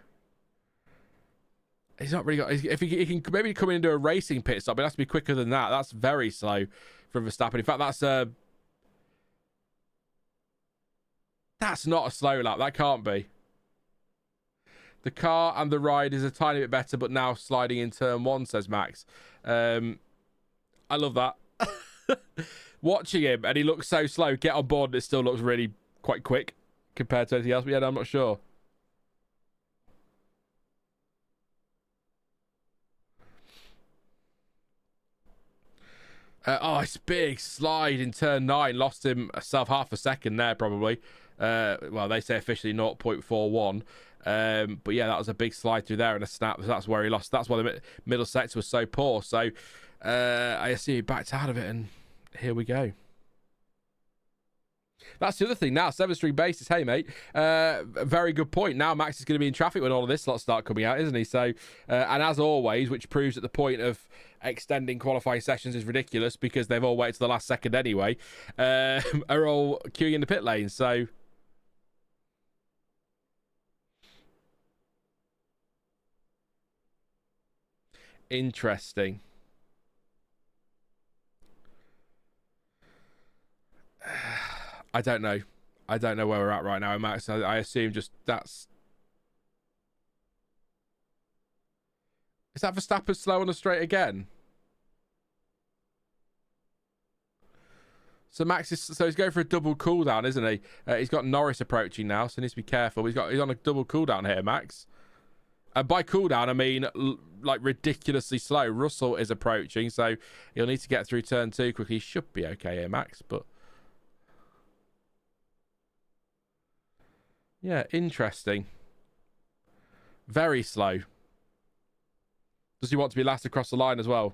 He's not really got, if he can maybe come in and do a racing pit stop, but it has to be quicker than that. That's very slow from Verstappen. In fact, that's not a slow lap. That can't be. The car and the ride is a tiny bit better, but now sliding in turn 1, says Max. I love that. Watching him, and he looks so slow. Get on board, and it still looks really quite quick compared to anything else. But yeah, no, I'm not sure. It's big slide in turn 9. Lost himself half a second there, probably. Well, they say officially 0.41. But yeah, that was a big slide through there and a snap. That's where he lost. That's why the middle sector was so poor. So I assume he backed out of it, and here we go. That's the other thing now. 7-string bases. Hey, mate. Very good point. Now Max is going to be in traffic when all of this lot start coming out, isn't he? So, and as always, which proves that the point of extending qualifying sessions is ridiculous because they've all waited to the last second anyway, are all queuing in the pit lane. So, interesting. I don't know. I don't know where we're at right now, Max. I assume just that's... Is that Verstappen slow on the straight again? So Max is... So he's going for a double cooldown, isn't he? He's got Norris approaching now, so he needs to be careful. He's on a double cooldown here, Max. And by cooldown, I mean, like, ridiculously slow. Russell is approaching, so he'll need to get through turn 2 quickly. He should be okay here, Max, but... Yeah, interesting. Very slow. Does he want to be last across the line as well?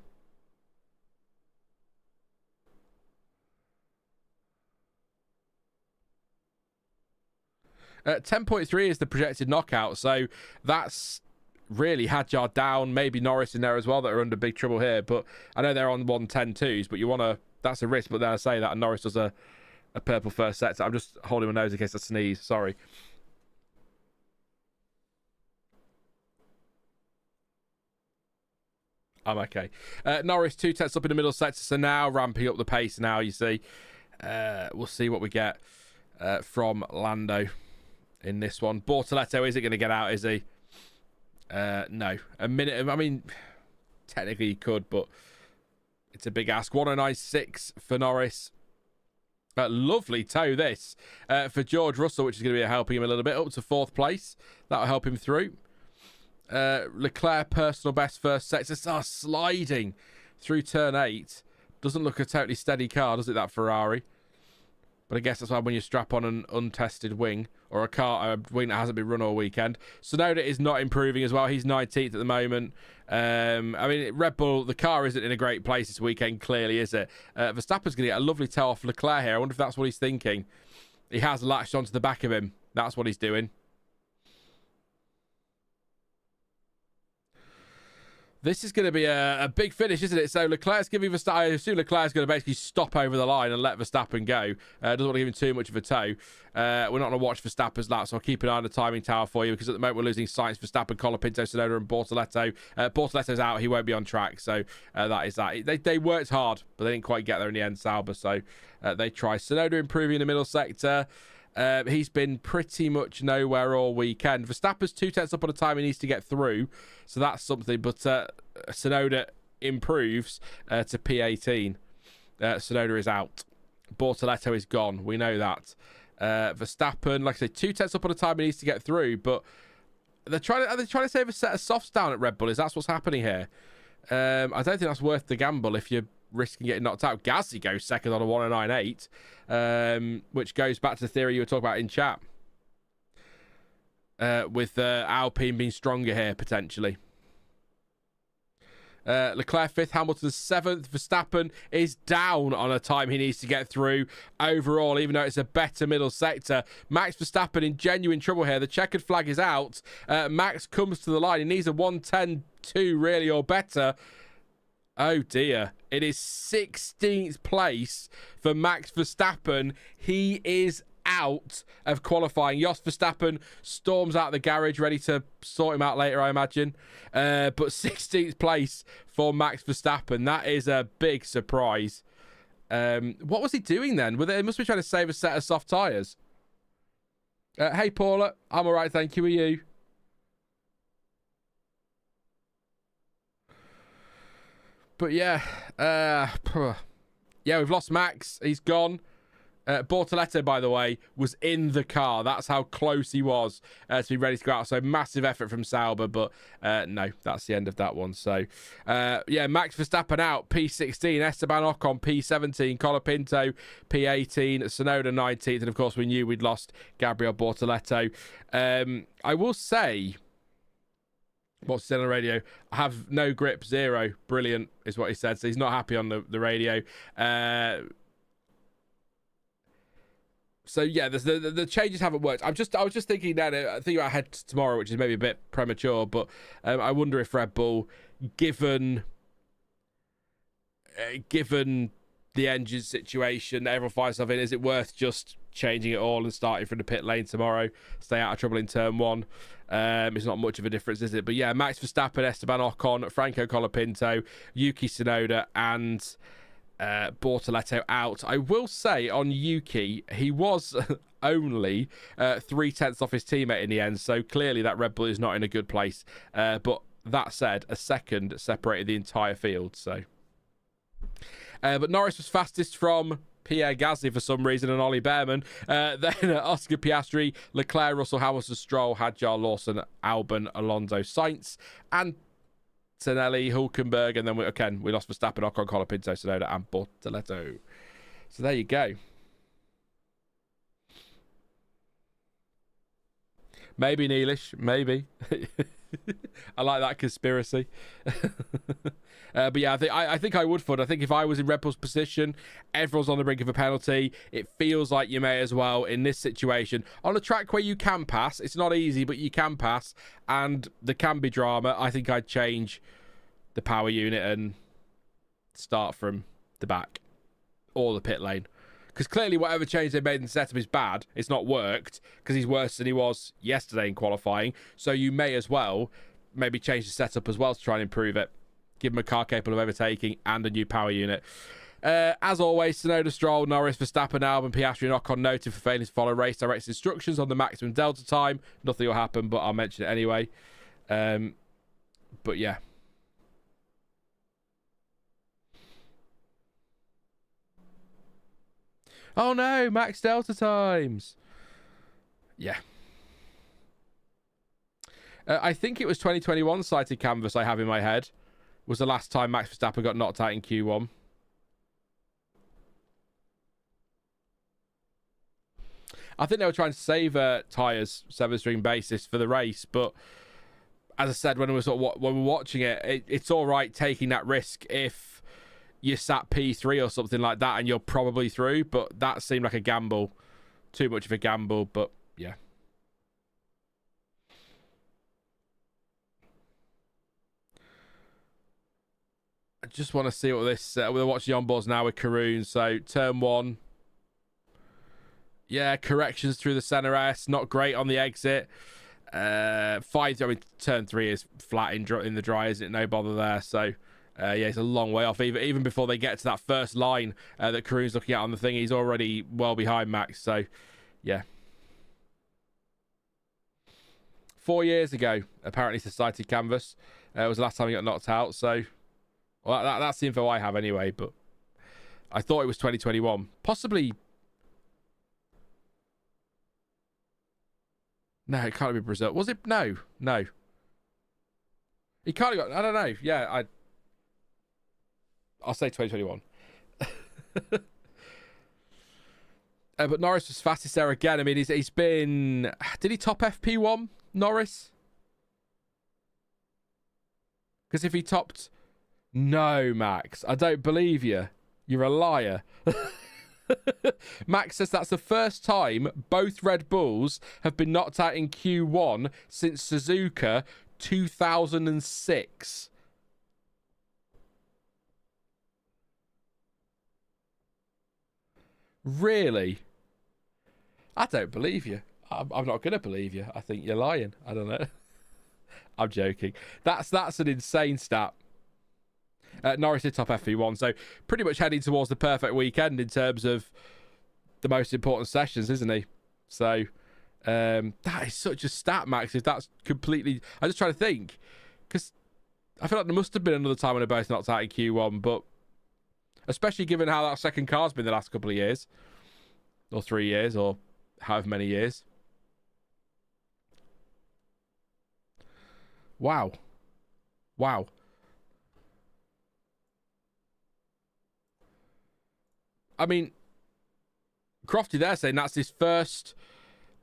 Uh, 10.3 is the projected knockout, so that's really Hadjar down, maybe Norris in there as well that are under big trouble here, but I know they're on 110.2s, but you want to, that's a risk, but then I say that and Norris does a purple first set, so I'm just holding my nose in case I sneeze, sorry. I'm okay. Norris 2 tenths up in the middle sector, so now ramping up the pace now, you see. We'll see what we get from Lando in this one. Bortoletto isn't going to get out, is he? No. A minute, I mean, technically he could, but it's a big ask. 109.6 for Norris. Lovely toe this for George Russell, which is going to be helping him a little bit up to 4th place. That'll help him through. Leclerc personal best first sector. Starts sliding through turn 8. Doesn't look a totally steady car, does it, that Ferrari? But I guess that's why when you strap on an untested wing or a wing that hasn't been run all weekend. Tsunoda is not improving as well. He's 19th at the moment. I mean, Red Bull, the car isn't in a great place this weekend, clearly, is it? Verstappen's going to get a lovely toe off Leclerc here. I wonder if that's what he's thinking. He has latched onto the back of him. That's what he's doing. This is going to be a big finish, isn't it? So Leclerc's giving Verstappen... I assume Leclerc's going to basically stop over the line and let Verstappen go. Doesn't want to give him too much of a tow. We're not going to watch Verstappen's lap, so I'll keep an eye on the timing tower for you, because at the moment we're losing Sainz, Verstappen, Colapinto, Tsunoda and Bortoleto. Bortoletto's out. He won't be on track, so that is that. They worked hard, but they didn't quite get there in the end, Sauber, so they try. Tsunoda improving in the middle sector. He's been pretty much nowhere all weekend. Verstappen's 2 tenths up on the time he needs to get through, so that's something. But Tsunoda improves to P18. Tsunoda is out. Bortoleto is gone. We know that. Verstappen, like I said, 2 tenths up on the time he needs to get through. But are they trying to save a set of softs down at Red Bull? Is that what's happening here? I don't think that's worth the gamble if you're risking getting knocked out. Gasly goes second on a 109.8, which goes back to the theory you were talking about in chat, with Alpine being stronger here potentially. Leclerc 5th, Hamilton 7th. Verstappen is down on a time he needs to get through overall, even though it's a better middle sector. Max Verstappen in genuine trouble here. The checkered flag is out. Max comes to the line. He needs a 1:10.2 really or better. Oh dear. It is 16th place for Max Verstappen. He is out of qualifying. Jos Verstappen storms out the garage, ready to sort him out later, I imagine. But 16th place for Max Verstappen. That is a big surprise. What was he doing then? They must be trying to save a set of soft tyres. Hey, Paula. I'm all right, thank you. Are you? But yeah, we've lost Max. He's gone. Bortoleto, by the way, was in the car. That's how close he was to be ready to go out. So massive effort from Sauber, but no, that's the end of that one. So Max Verstappen out, P16, Esteban Ocon, P17, Colapinto, P18, Tsunoda 19th, and of course we knew we'd lost Gabriel Bortoleto. I will say, what's he said on the radio? I have no grip, 0. Brilliant, is what he said. So he's not happy on the radio. So yeah, the changes haven't worked. I was just thinking that I think ahead to tomorrow, which is maybe a bit premature, but I wonder if Red Bull, given the engine situation that everyone finds themselves in, is it worth just changing it all and starting from the pit lane tomorrow? Stay out of trouble in turn 1. It's not much of a difference, is it? But yeah, Max Verstappen, Esteban Ocon, Franco Colapinto, Yuki Tsunoda, and Bortoleto out. I will say on Yuki, he was only 3 tenths off his teammate in the end, so clearly that Red Bull is not in a good place. But that said, a second separated the entire field. So, but Norris was fastest from Pierre Gasly for some reason and Ollie Bearman. Then Oscar Piastri, Leclerc, Russell, Hamilton, Stroll, Hadjar, Lawson, Albon, Alonso, Sainz, and Antonelli, Hulkenberg, and then we lost Verstappen, Ocon, Colapinto, Tsunoda, and Bortoleto. So there you go. Maybe Neelish, maybe. I like that conspiracy. But yeah, I think I would, Fud. I think if I was in Red Bull's position, everyone's on the brink of a penalty. It feels like you may as well in this situation. On a track where you can pass, it's not easy, but you can pass, and there can be drama. I think I'd change the power unit and start from the back or the pit lane. Because clearly whatever change they made in the setup is bad. It's not worked because he's worse than he was yesterday in qualifying. So you may as well maybe change the setup as well to try and improve it. Give him a car capable of overtaking and a new power unit. As always, Tsunoda, Stroll, Norris, Verstappen, Albon, Piastri and Ocon noted for failing to follow race directs instructions on the maximum delta time. Nothing will happen, but I'll mention it anyway. But yeah. Oh no, max delta times. Yeah. I think it was 2021 sighted canvas I have in my head. Was the last time Max Verstappen got knocked out in Q1. I think they were trying to save tyres 7-string basis for the race, but as I said when we were watching it, it's all right taking that risk if you sat P3 or something like that and you're probably through, but that seemed like a gamble. Too much of a gamble, but yeah. just want to see what this... we're watching the onboards now with Karun. So, turn 1. Yeah, corrections through the center S. Not great on the exit. Turn 3 is flat in the dry, isn't it? No bother there. So, yeah, it's a long way off. Even before they get to that first line that Karun's looking at on the thing, he's already well behind Max. So, yeah. 4 years ago, apparently, Society Canvas was the last time he got knocked out. So, well, that's the info I have anyway. But I thought it was 2021. Possibly... No, it can't be Brazil. Was it? No. He can't have got... I don't know. Yeah, I'll say 2021. But Norris was fastest there again. I mean, he's been... Did he top FP1, Norris? Because if he topped... No, Max. I don't believe you. You're a liar. Max says that's the first time both Red Bulls have been knocked out in Q1 since Suzuka 2006. Really? I don't believe you. I'm not going to believe you. I think you're lying. I don't know. I'm joking. That's an insane stat. Norris did top FP1, so pretty much heading towards the perfect weekend in terms of the most important sessions, isn't he? So that is such a stat, Max. If that's completely... I'm just trying to think, because I feel like there must have been another time when they both knocked out in Q1, but especially given how that second car's been the last couple of years, or 3 years, or however many years. Wow. I mean, Crofty there saying that's his first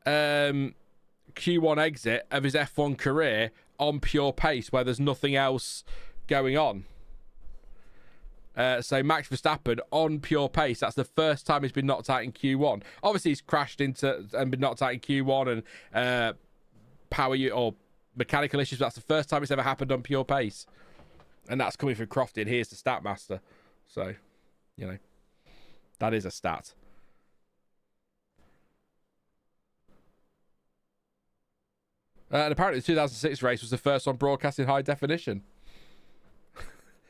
Q1 exit of his F1 career on pure pace where there's nothing else going on. So Max Verstappen on pure pace, that's the first time he's been knocked out in Q1. Obviously, he's crashed into and been knocked out in Q1 and or mechanical issues, but that's the first time it's ever happened on pure pace. And that's coming from Crofty, and here's the stat master. So, you know. That is a stat. And apparently the 2006 race was the first one broadcast in high definition.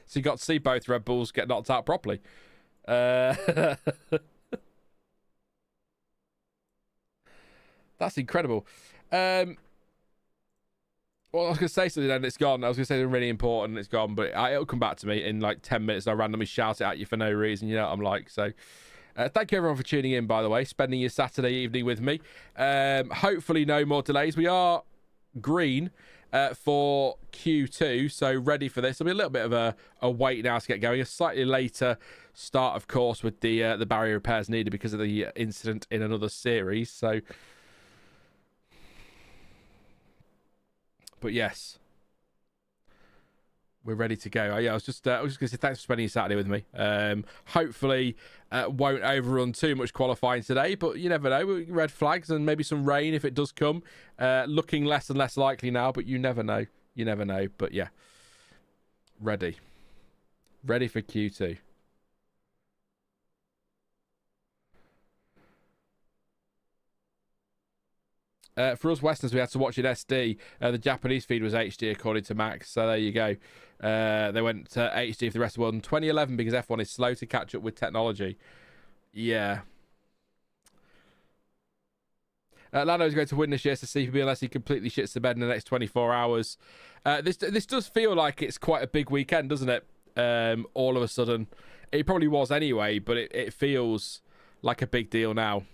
So you got to see both Red Bulls get knocked out properly. That's incredible. Well, I was going to say something and it's gone. I was going to say something really important and it's gone, but it'll come back to me in like 10 minutes. I'll randomly shout it at you for no reason. You know what I'm like. So thank you everyone for tuning in, by the way, spending your Saturday evening with me. Hopefully no more delays. We are green for Q2, so ready for this. It'll be a little bit of a wait now to get going. A slightly later start, of course, with the barrier repairs needed because of the incident in another series. So... But yes, we're ready to go. Yeah, I was just going to say thanks for spending your Saturday with me. Hopefully, won't overrun too much qualifying today, but you never know. Red flags and maybe some rain if it does come. Looking less and less likely now, but you never know. You never know. But yeah, ready for Q2. For us Westerners, we had to watch it SD. The Japanese feed was HD, according to Max. So there you go. They went to HD for the rest of the world in 2011 because F1 is slow to catch up with technology. Yeah. Lando is going to win this year's CPB unless he completely shits the bed in the next 24 hours. This does feel like it's quite a big weekend, doesn't it? All of a sudden. It probably was anyway, but it feels like a big deal now.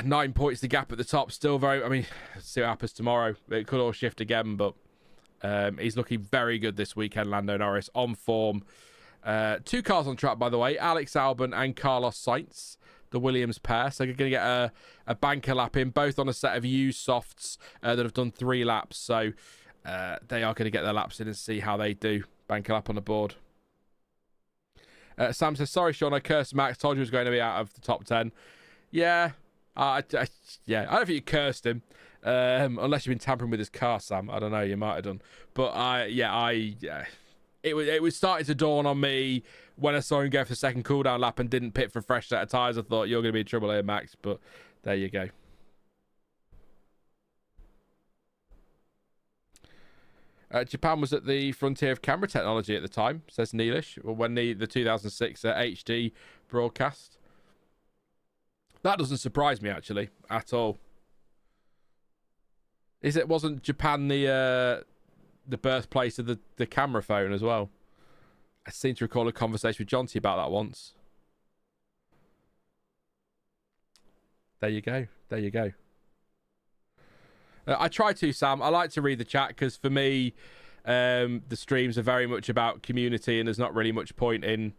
9 points the gap at the top, still very... I mean, see what happens tomorrow. It could all shift again, but he's looking very good this weekend, Lando Norris, on form. 2 cars on track, by the way, Alex Albon and Carlos Sainz, the Williams pair. So they're going to get a banker lap in, both on a set of used softs that have done 3 laps. So they are going to get their laps in and see how they do. Banker lap on the board. Sam says, sorry, Sean, I cursed Max. Told you he was going to be out of the top 10. Yeah... I don't think you cursed him. Unless you've been tampering with his car, Sam. I don't know. You might have done. But it was starting to dawn on me when I saw him go for the second cooldown lap and didn't pit for a fresh set of tyres. I thought, you're going to be in trouble here, Max. But there you go. Japan was at the frontier of camera technology at the time, says Neelish, when the 2006 HD broadcast. That doesn't surprise me, actually, at all. Wasn't Japan the birthplace of the camera phone as well? I seem to recall a conversation with Jonty about that once. There you go. There you go. I try to, Sam. I like to read the chat because for me, the streams are very much about community, and there's not really much point in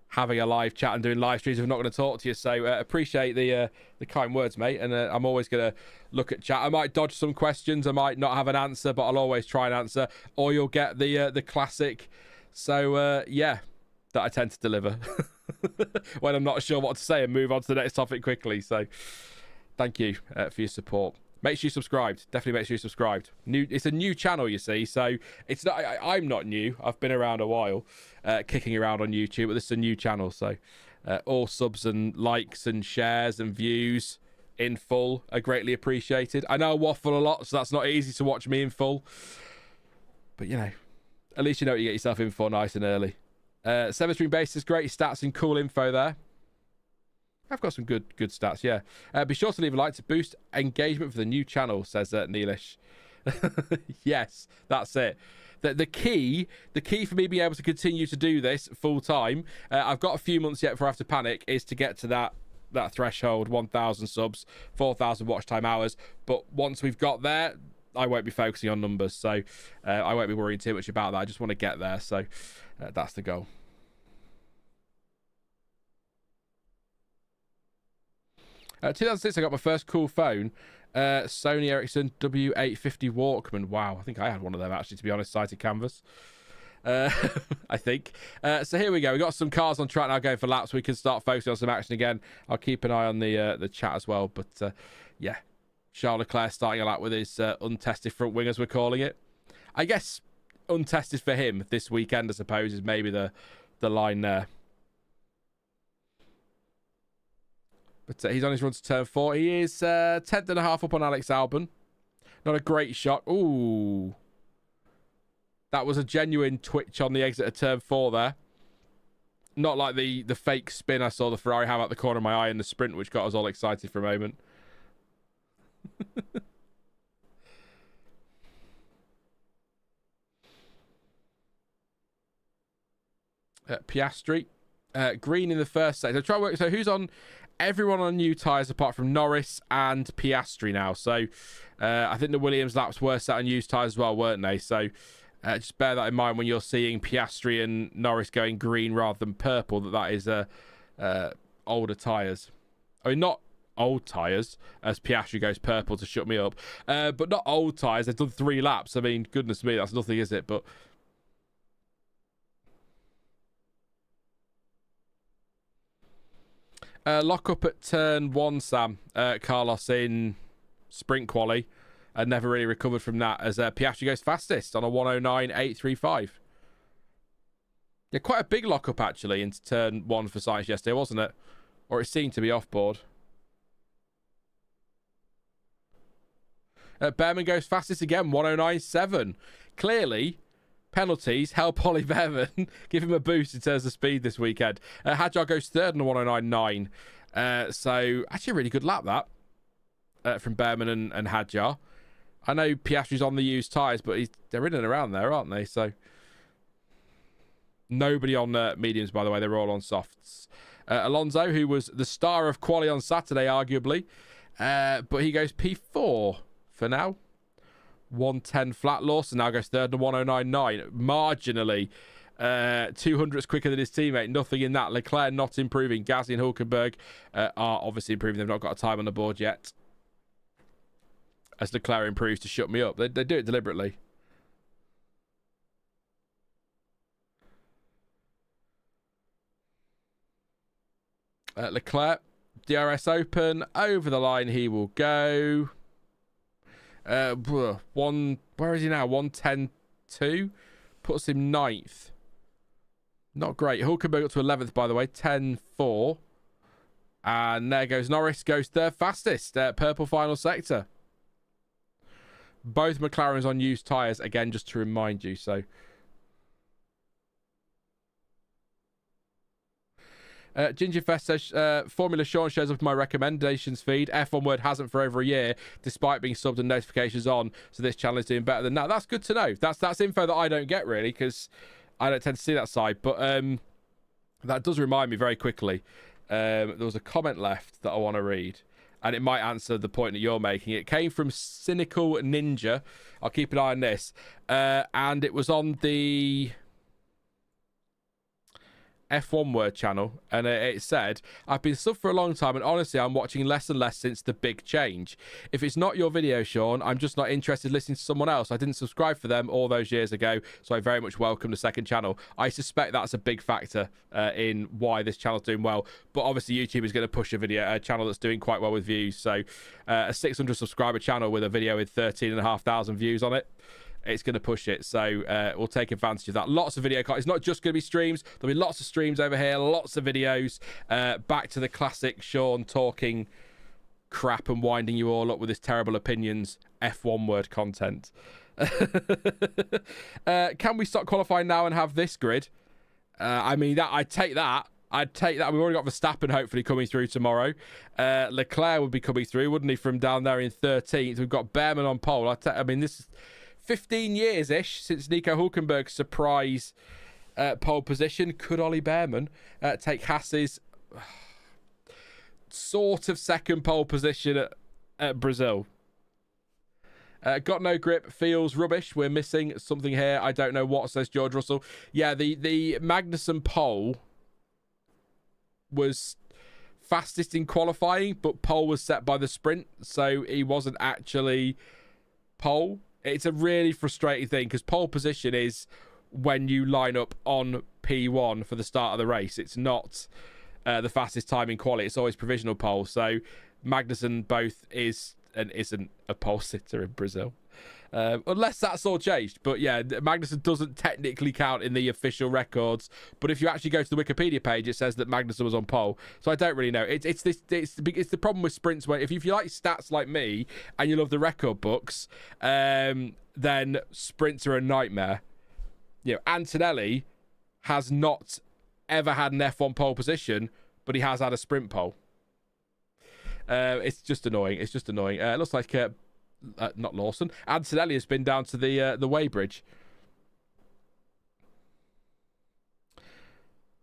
having a live chat and doing live streams if I'm not going to talk to you. So appreciate the kind words, mate. And I'm always going to look at chat. I might dodge some questions. I might not have an answer, but I'll always try and answer. Or you'll get the classic. So yeah, that I tend to deliver when I'm not sure what to say and move on to the next topic quickly. So thank you for your support. Make sure you're subscribed. Definitely make sure you're subscribed. It's a new channel, you see, so it's not. I'm not new. I've been around a while, kicking around on YouTube, but this is a new channel, so all subs and likes and shares and views in full are greatly appreciated. I know I waffle a lot, so that's not easy to watch me in full, but you know, at least you know what you get yourself in for nice and early. 7 stream basis, great stats and cool info there. I've got some good stats, yeah. Be sure to leave a like to boost engagement for the new channel, says Neelish. Yes, that's it. The key for me being able to continue to do this full time, I've got a few months yet before I have to panic, is to get to that threshold, 1,000 subs, 4,000 watch time hours. But once we've got there, I won't be focusing on numbers, so I won't be worrying too much about that. I just want to get there, so that's the goal. 2006, I got my first cool phone, Sony Ericsson W850 Walkman. Wow, I think I had one of them, actually, to be honest, sighted canvas. I think. So here we go. We got some cars on track now going for laps. We can start focusing on some action again. I'll keep an eye on the chat as well. But yeah, Charles Leclerc starting a lap with his untested front wing, as we're calling it. I guess untested for him this weekend, I suppose, is maybe the line there. But he's on his run to turn 4. He is 10th and a half up on Alex Albon. Not a great shot. Ooh. That was a genuine twitch on the exit of turn 4 there. Not like the fake spin I saw the Ferrari have out the corner of my eye in the sprint, which got us all excited for a moment. Piastri. Green in the first set. So try to work. So who's on... Everyone on new tyres apart from Norris and Piastri now. So I think the Williams laps were set on used tyres as well, weren't they? So just bear that in mind when you're seeing Piastri and Norris going green rather than purple, that is older tyres. I mean, not old tyres, as Piastri goes purple to shut me up. But not old tyres. They've done 3 laps. I mean, goodness me, that's nothing, is it? But... lock up at turn 1, Sam. Carlos in sprint quali and never really recovered from that as Piastri goes fastest on a 109.835. Yeah, quite a big lock up actually into turn 1 for Sainz yesterday, wasn't it? Or it seemed to be off board. Bearman goes fastest again, 109.7. Clearly, penalties help Ollie Bearman give him a boost in terms of speed this weekend. Hadjar goes third on a 109.9. So actually a really good lap that from Bearman and Hadjar. I know Piastri's on the used tyres, but they're in and around there, aren't they? So nobody on mediums, by the way. They're all on softs. Alonso, who was the star of quali on Saturday, arguably, but he goes P4 for now. 110 flat. Lawson now goes third and 109.9. Marginally 200s quicker than his teammate. Nothing in that. Leclerc not improving. Gasly and Hulkenberg are obviously improving. They've not got a time on the board yet. As Leclerc improves to shut me up. They do it deliberately. Leclerc, DRS open. Over the line he will go. Where is he now? 110.2 puts him 9th. Not great. Hulkenberg up to 11th, by the way, 10.4. And there goes Norris, goes third fastest. Purple final sector. Both McLarens on used tyres, again, just to remind you. So, Gingerfest says, Formula Sean shows up in my recommendations feed. F1 Word hasn't for over a year, despite being subbed and notifications on. So this channel is doing better than that. That's good to know. That's info that I don't get, really, because I don't tend to see that side. But that does remind me very quickly. There was a comment left that I want to read, and it might answer the point that you're making. It came from Cynical Ninja. I'll keep an eye on this. And it was on the F1 Word channel, and it said, I've been subbed for a long time, and honestly I'm watching less and less since the big change. If it's not your video, Sean, I'm just not interested in listening to someone else. I didn't subscribe for them all those years ago, so I very much welcome the second channel. I suspect that's a big factor in why this channel's doing well, but obviously YouTube is going to push a channel that's doing quite well with views. So a 600 subscriber channel with a video with 13,500 views on it, it's going to push it. So we'll take advantage of that. Lots of video. It's not just going to be streams. There'll be lots of streams over here, lots of videos. Back to the classic Sean talking crap and winding you all up with his terrible opinions. F1 Word content. Can we stop qualifying now and have this grid? I mean, I'd take that. We've already got Verstappen hopefully coming through tomorrow. Leclerc would be coming through, wouldn't he, from down there in 13th. We've got Bearman on pole. I mean, this is 15 years-ish since Nico Hulkenberg's surprise pole position. Could Ollie Bearman take Haas's sort of second pole position at Brazil? Got no grip, feels rubbish. We're missing something here. I don't know what, says George Russell. Yeah, the Magnussen pole was fastest in qualifying, but pole was set by the sprint, so he wasn't actually pole. It's a really frustrating thing because pole position is when you line up on P1 for the start of the race. It's not the fastest time in quali. It's always provisional pole. So Magnussen both is and isn't a pole sitter in Brazil. Unless that's all changed. But yeah, Magnussen doesn't technically count in the official records. But if you actually go to the Wikipedia page, it says that Magnussen was on pole. So I don't really know. It's the problem with sprints where if you like stats like me and you love the record books, then sprints are a nightmare. You know, Antonelli has not ever had an F1 pole position, but he has had a sprint pole. It's just annoying. It looks like not Lawson. Antonelli has been down to the weighbridge.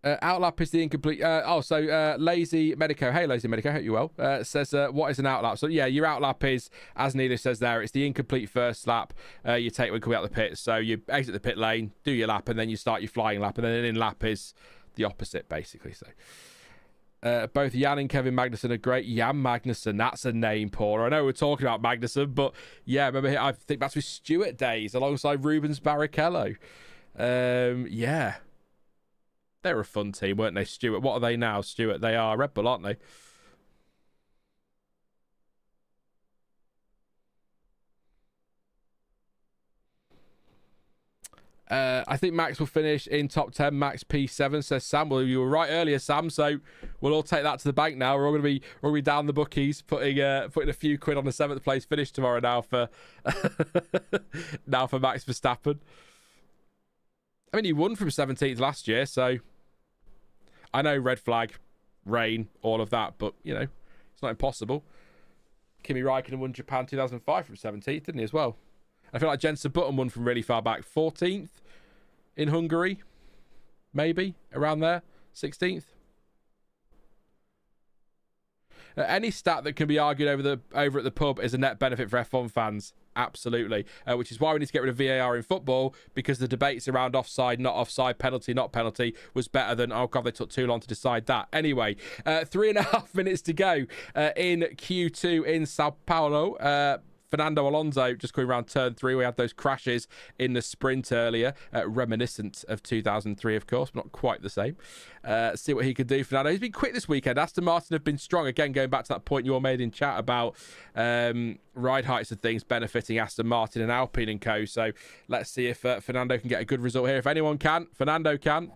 Outlap is the incomplete. Lazy Medico. Hey, Lazy Medico. Hope you're well. Says, what is an outlap? So, yeah, your outlap is, as Neela says there, it's the incomplete first lap you take when coming out the pit. So you exit the pit lane, do your lap, and then you start your flying lap. And then an in lap is the opposite, basically. So. Both Jan and Kevin Magnussen are great. Jan Magnussen, that's a name, Paul. I know we're talking about Magnussen, but yeah, remember, I think that's with Stewart days alongside Rubens Barrichello. Yeah. They were a fun team, weren't they, Stewart? What are they now, Stewart? They are Red Bull, aren't they? I think Max will finish in top 10. Max P7, says Sam. Well, you were right earlier, Sam. So we'll all take that to the bank now. We're all going to be down the bookies, putting a few quid on the 7th place finish tomorrow now for Max Verstappen. I mean, he won from 17th last year, so I know red flag, rain, all of that, but you know, it's not impossible. Kimi Raikkonen won Japan 2005 from 17th, didn't he, as well? I feel like Jensen Button won from really far back. 14th in Hungary, maybe, around there. 16th. Any stat that can be argued over at the pub is a net benefit for F1 fans. Absolutely. Which is why we need to get rid of VAR in football, because the debates around offside, not offside, penalty, not penalty was better than, oh God, they took too long to decide that. Anyway, 3.5 minutes to go in Q2 in Sao Paulo. Fernando Alonso just going around turn 3. We had those crashes in the sprint earlier, reminiscent of 2003, of course, but not quite the same. See what he can do. Fernando, he's been quick this weekend. Aston Martin have been strong. Again, going back to that point you all made in chat about ride heights and things benefiting Aston Martin and Alpine and co. So let's see if Fernando can get a good result here. If anyone can, Fernando can.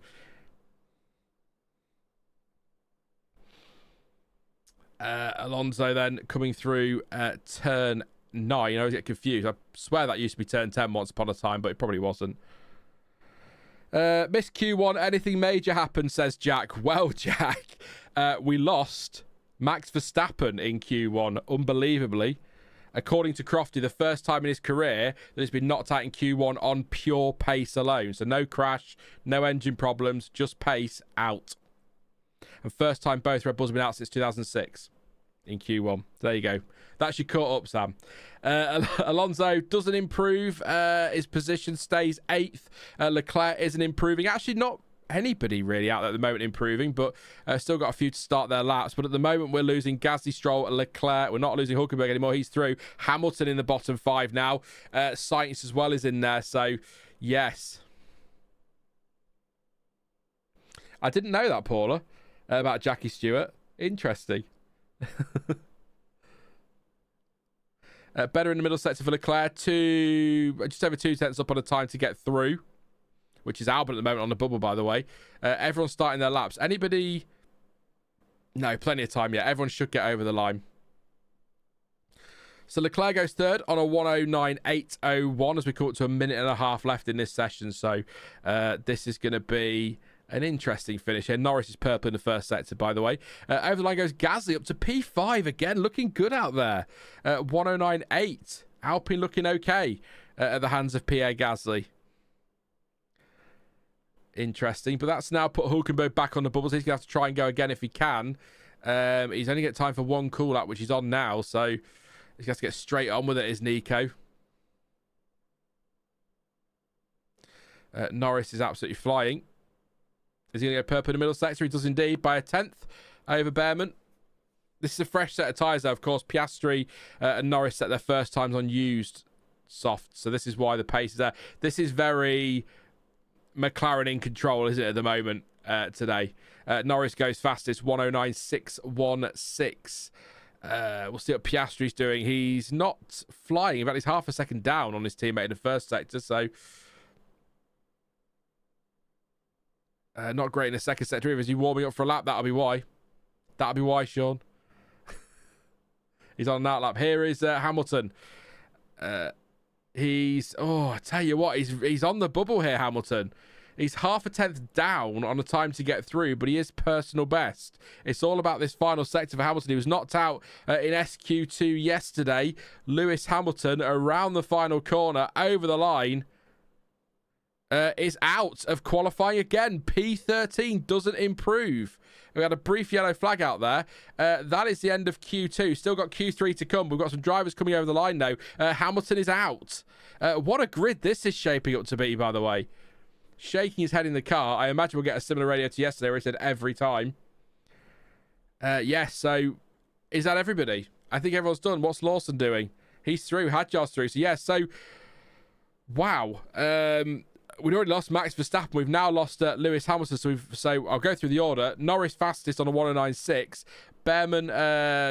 Alonso then coming through turn 9. I always get confused. I swear that used to be turn 10 once upon a time, but it probably wasn't. Miss Q1, anything major happened, says Jack. Well, Jack, we lost Max Verstappen in Q1, unbelievably. According to Crofty, the first time in his career that he's been knocked out in Q1 on pure pace alone. So no crash, no engine problems, just pace out. And first time both Red Bulls have been out since 2006 in Q1. There you go. That's your caught up, Sam. Alonso doesn't improve. His position stays 8th. Leclerc isn't improving. Actually, not anybody really out there at the moment improving, but still got a few to start their laps. But at the moment, we're losing Gasly, Stroll, and Leclerc. We're not losing Hulkenberg anymore. He's through. Hamilton in the bottom 5 now. Sainz as well is in there. So, yes. I didn't know that, Paula, about Jackie Stewart. Interesting. Better in the middle sector for Leclerc. Just over 2 tenths up on the time to get through, which is Albon at the moment on the bubble, by the way. Everyone's starting their laps. Anybody? No, plenty of time yet. Everyone should get over the line. So Leclerc goes third on a 109.801 as we come up to a minute and a half left in this session. So this is going to be an interesting finish here. Norris is purple in the first sector, by the way. Over the line goes Gasly up to P5 again. Looking good out there. 109.8. Alpine looking okay at the hands of Pierre Gasly. Interesting. But that's now put Hulkenberg back on the bubbles. He's going to have to try and go again if he can. He's only got time for one call out, which he's on now. So he's got to get straight on with it, is Nico. Norris is absolutely flying. Is he going to go purple in the middle sector? He does indeed, by a 10th over Bearman. This is a fresh set of tyres, though. Of course, Piastri and Norris set their first times on used soft. So this is why the pace is there. This is very McLaren in control, isn't it, at the moment today? Norris goes fastest, 109.616. We'll see what Piastri's doing. He's not flying. In fact, he's half a second down on his teammate in the first sector, so not great in the second sector either. Is he warming up for a lap? That'll be why. That'll be why, Sean. He's on that lap. Here is Hamilton. He's... Oh, I tell you what. He's on the bubble here, Hamilton. He's half a tenth down on the time to get through, but he is personal best. It's all about this final sector for Hamilton. He was knocked out in SQ2 yesterday. Lewis Hamilton around the final corner, over the line, is out of qualifying again. P13 doesn't improve. We had a brief yellow flag out there. That is the end of Q2. Still got Q3 to come. We've got some drivers coming over the line now. Hamilton is out. What a grid this is shaping up to be, by the way. Shaking his head in the car. I imagine we'll get a similar radio to yesterday where he said every time. Yes, so is that everybody? I think everyone's done. What's Lawson doing? He's through. Hadjar's through. So, yes, so wow. We'd already lost Max Verstappen. We've now lost Lewis Hamilton. So I'll go through the order. Norris fastest on a 109.6. Bearman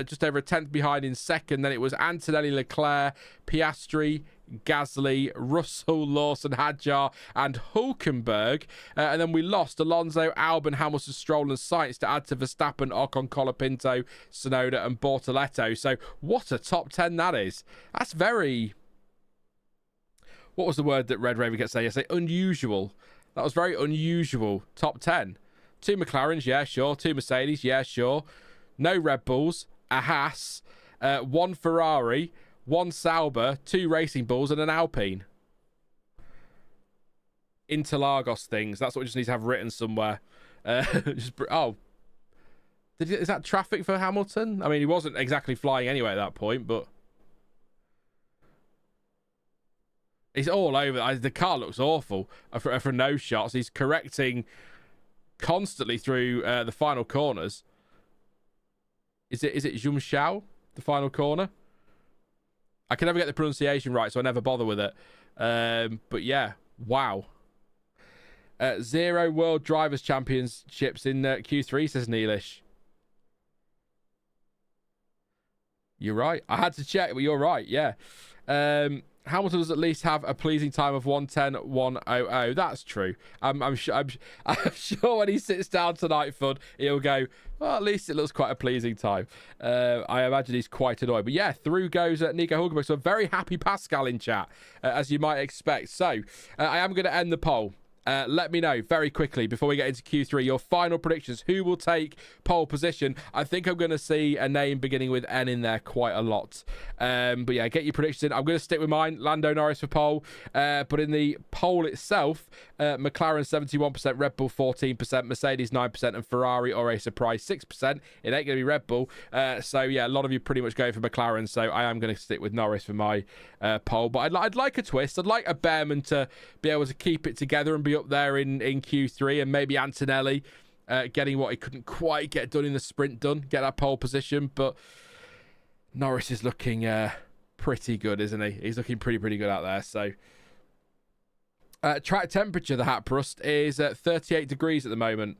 just over a tenth behind in second. Then it was Antonelli, Leclerc, Piastri, Gasly, Russell, Lawson, Hadjar, and Hulkenberg. And then we lost Alonso, Albon, Hamilton, Stroll, and Sainz to add to Verstappen, Ocon, Colapinto, Tsunoda, and Bortoletto. So what a top 10 that is. That's very... What was the word that Red Raven kept saying yesterday? Unusual. That was very unusual. Top 10. 2 McLarens, yeah, sure. 2 Mercedes, yeah, sure. No Red Bulls. A Haas. 1 Ferrari. 1 Sauber. 2 Racing Bulls and an Alpine. Interlagos things. That's what we just need to have written somewhere. Is that traffic for Hamilton? I mean, he wasn't exactly flying anyway at that point, but... He's all over. The car looks awful for no shots. He's correcting constantly through the final corners. Is it Jumshao, the final corner? I can never get the pronunciation right, so I never bother with it. But yeah, wow. 0 World Drivers' Championships in Q3, says Neelish. You're right. I had to check, but you're right. Yeah. Hamilton does at least have a pleasing time of 1:10.100. That's true. I'm sure when he sits down tonight, Fud, he'll go, well, at least it looks quite a pleasing time. I imagine he's quite annoyed. But yeah, through goes Nico Hulkenberg. So a very happy Pascal in chat, as you might expect. So I am going to end the poll. Let me know very quickly before we get into Q3 your final predictions. Who will take pole position? I think I'm going to see a name beginning with N in there quite a lot. But yeah, get your predictions in. I'm going to stick with mine. Lando Norris for pole. But in the poll itself, McLaren 71%, Red Bull 14%, Mercedes 9%, and Ferrari, or a surprise 6%. It ain't going to be Red Bull. So yeah, a lot of you pretty much going for McLaren. So I am going to stick with Norris for my poll. But I'd like a twist. I'd like a Bearman to be able to keep it together and be up there in Q3, and maybe Antonelli getting what he couldn't quite get done in the sprint get that pole position. But Norris is looking pretty good, isn't he? He's looking pretty good out there. So track temperature, the Hatbrust, is at 38 degrees at the moment.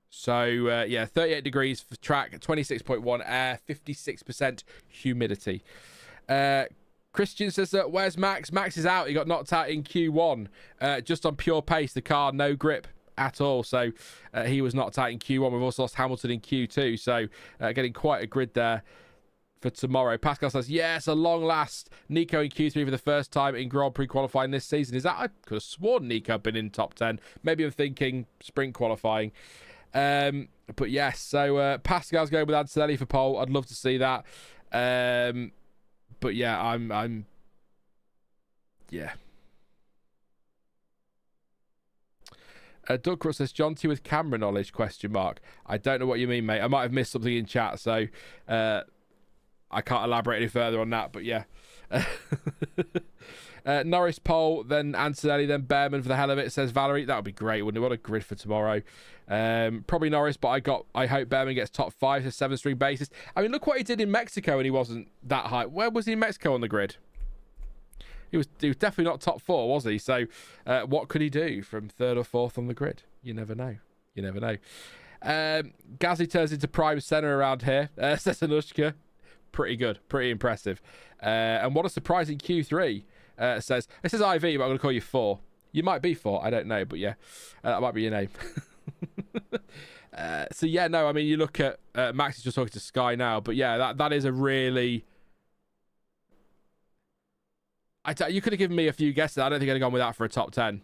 So yeah, 38 degrees for track, 26.1 air, 56% humidity. Christian says that, where's Max? Max is out. He got knocked out in Q1 just on pure pace. The car, no grip at all. So he was knocked out in Q1. We've also lost Hamilton in Q2. So getting quite a grid there for tomorrow. Pascal says, yes, a long last. Nico in Q3 for the first time in Grand Prix qualifying this season. Is that? I could have sworn Nico had been in top 10. Maybe I'm thinking sprint qualifying. But yes, so Pascal's going with Antonelli for pole. I'd love to see that. But yeah, I'm yeah. Doug Cross says, John T with camera knowledge, question mark. I don't know what you mean, mate. I might have missed something in chat, so I can't elaborate any further on that, but yeah. Norris pole, then Antonelli, then Bearman for the hell of it, says Valerie. That would be great, wouldn't it? What a grid for tomorrow. Probably Norris, but I hope Bearman gets top 5 to 7-string basis. I mean, look what he did in Mexico, and he wasn't that high. Where was he in Mexico on the grid? He was definitely not top 4, was he? So what could he do from 3rd or 4th on the grid? You never know. You never know. Gasly turns into prime centre around here, says Anushka. Pretty good. Pretty impressive. And what a surprising Q3, says. This is IV, but I'm going to call you 4. You might be 4. I don't know, but yeah. That might be your name. So yeah, no, I mean, you look at Max is just talking to Sky now, but yeah, that is a really... you could have given me a few guesses. I don't think I'd have gone with that for a top 10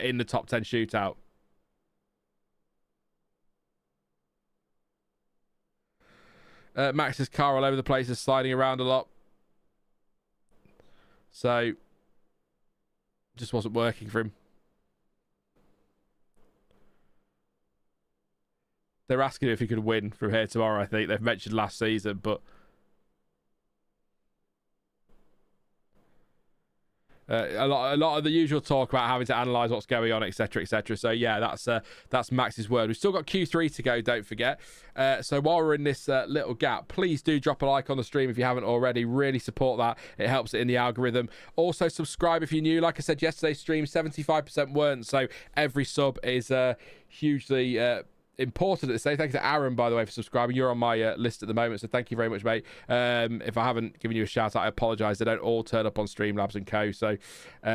in the top 10 shootout. Max's car all over the place is sliding around a lot. So, just wasn't working for him. They're asking if he could win from here tomorrow, I think. They've mentioned last season, but... a lot of the usual talk about having to analyse what's going on, etc, etc. So yeah, that's Max's word. We've still got Q3 to go, don't forget. So while we're in this little gap, please do drop a like on the stream if you haven't already. Really support that. It helps it in the algorithm. Also subscribe if you're new. Like I said, yesterday's stream 75% weren't, so every sub is hugely important to say. Thank you to Aaron, by the way, for subscribing. You're on my list at the moment, so thank you very much, mate. If I haven't given you a shout out, I apologise. They don't all turn up on Streamlabs and co. So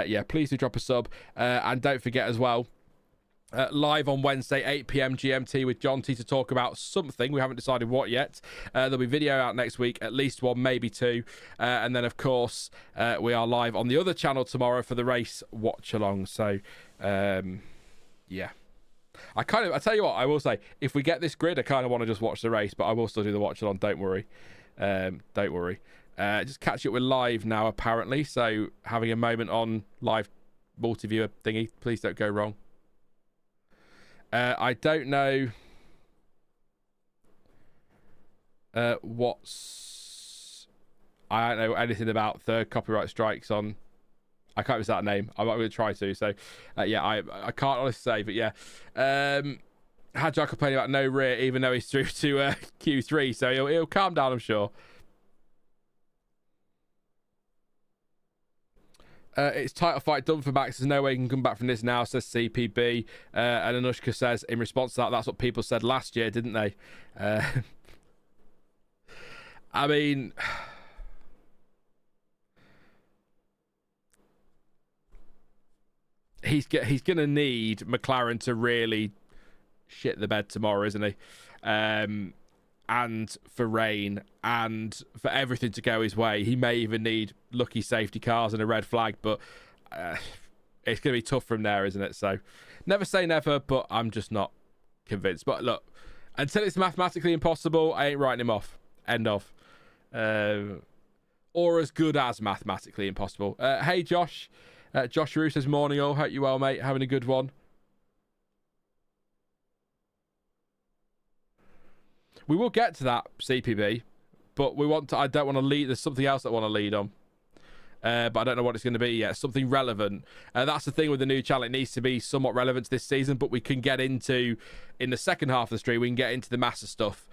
yeah, please do drop a sub, and don't forget as well, live on Wednesday 8 p.m. GMT with John T to talk about something. We haven't decided what yet. There'll be video out next week, at least one, maybe 2, and then of course we are live on the other channel tomorrow for the race watch along. So yeah, I tell you what, I will say, if we get this grid, I kind of want to just watch the race, but I will still do the watch along. Don't worry. Don't worry. Just catch it with live now, apparently. So having a moment on live multi-viewer thingy. Please don't go wrong. I don't know I don't know anything about third copyright strikes on. I can't remember that name. I'm not going to try to. So, yeah, I can't honestly say, but yeah. Hadjar complaining about no rear, even though he's through to Q3, so he'll calm down, I'm sure. It's title fight done for Max. There's no way he can come back from this now, says CPB. And Anushka says, in response to that, that's what people said last year, didn't they? I mean, he's going to need McLaren to really shit the bed tomorrow, isn't he? And for rain and for everything to go his way. He may even need lucky safety cars and a red flag, but it's going to be tough from there, isn't it? So never say never, but I'm just not convinced. But look, until it's mathematically impossible, I ain't writing him off. End of. Or as good as mathematically impossible. Hey, Josh. Josh Roo says, morning all. Hope you well, mate. Having a good one. We will get to that, CPB, but I don't want to lead. There's something else that I want to lead on. But I don't know what it's going to be yet. Something relevant. That's the thing with the new channel. It needs to be somewhat relevant to this season, but we can get into, in the second half of the stream, we can get into the massive stuff,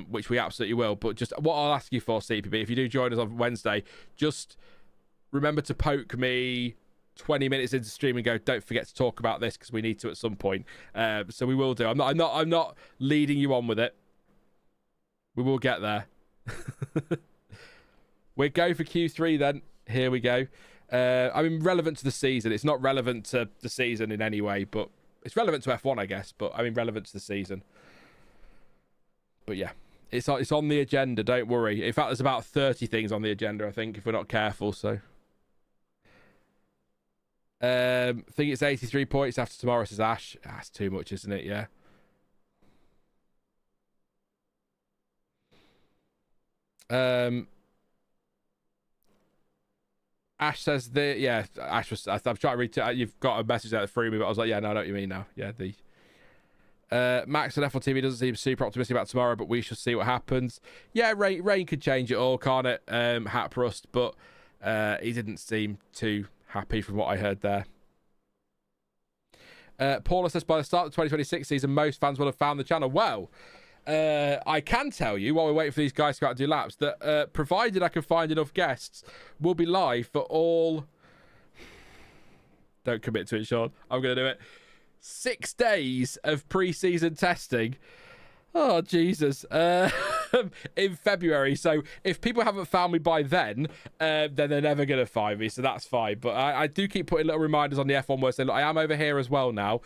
which we absolutely will. But just what I'll ask you for, CPB, if you do join us on Wednesday, just remember to poke me 20 minutes into the stream and go, don't forget to talk about this because we need to at some point. So we will do. I'm not leading you on with it. We will get there. We're going for Q3 then. Here we go. I mean, relevant to the season. It's not relevant to the season in any way, but it's relevant to F1, I guess. But I mean, relevant to the season. But yeah, it's on the agenda. Don't worry. In fact, there's about 30 things on the agenda, I think, if we're not careful. So, I think it's 83 points after tomorrow, says Ash. That's too much, isn't it? Yeah. Ash says Ash was. I'm trying to read. You've got a message that threw me, but I was like, yeah, no, I know what you mean now. Yeah, Max on F1 TV doesn't seem super optimistic about tomorrow, but we shall see what happens. Yeah, rain could change it all, can't it? Haprust, but he didn't seem too happy from what I heard there. Paula says, by the start of the 2026 season, most fans will have found the channel. Well, I can tell you, while we're waiting for these guys to go out and do laps, that provided I can find enough guests, we'll be live for all... Don't commit to it, Sean. I'm going to do it. 6 days of pre-season testing. Oh, Jesus. In February. So if people haven't found me by then they're never going to find me. So that's fine. But I do keep putting little reminders on the F1 where saying, look, I am over here as well now.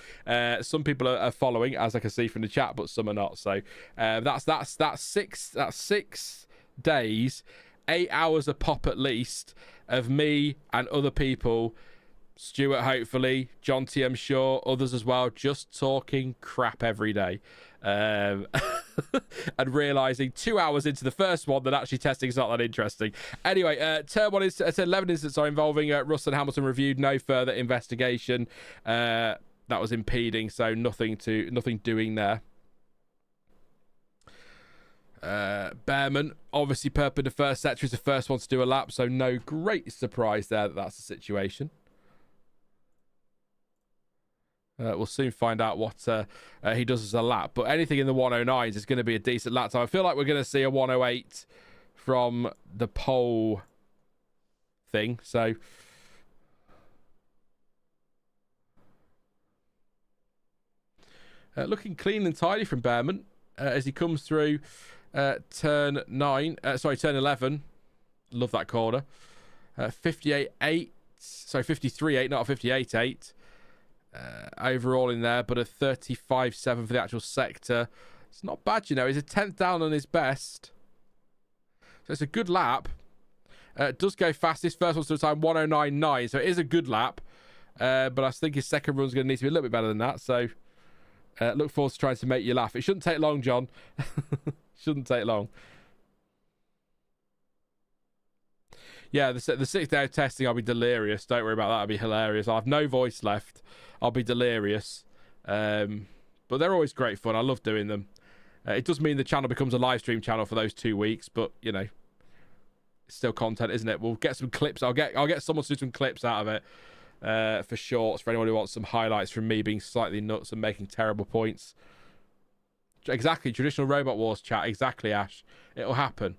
Some people are following, as I can see from the chat, but some are not. So that's 6 days, 8 hours a pop at least, of me and other people, Stuart hopefully, John T I'm sure, others as well, just talking crap every day. And realising 2 hours into the first one that actually testing is not that interesting. Anyway, turn 1 is 11 incidents are involving Russell and Hamilton reviewed. No further investigation that was impeding, so nothing doing there. Bearman obviously purping the first sector is the first one to do a lap, so no great surprise there that's the situation. We'll soon find out what he does as a lap. But anything in the 109s is going to be a decent lap time. I feel like we're going to see a 108 from the pole thing. So, looking clean and tidy from Bearman as he comes through turn 11. Love that corner. 58.8. Sorry, 53.8, not a 58.8. Overall in there, but a 35.7 for the actual sector. It's not bad, you know. He's a 10th down on his best. So it's a good lap. It does go fastest. First one's to the time 109.9, so it is a good lap. But I think his second run's going to need to be a little bit better than that. So look forward to trying to make you laugh. It shouldn't take long, John. Shouldn't take long. Yeah, the 6th day of testing, I'll be delirious. Don't worry about that. I'll be hilarious. I'll have no voice left. I'll be delirious. But they're always great fun. I love doing them. It does mean the channel becomes a live stream channel for those 2 weeks, but, you know, it's still content, isn't it? We'll get some clips. I'll get someone to do some clips out of it for shorts, for anyone who wants some highlights from me being slightly nuts and making terrible points. Exactly. Traditional Robot Wars chat. Exactly, Ash. It'll happen.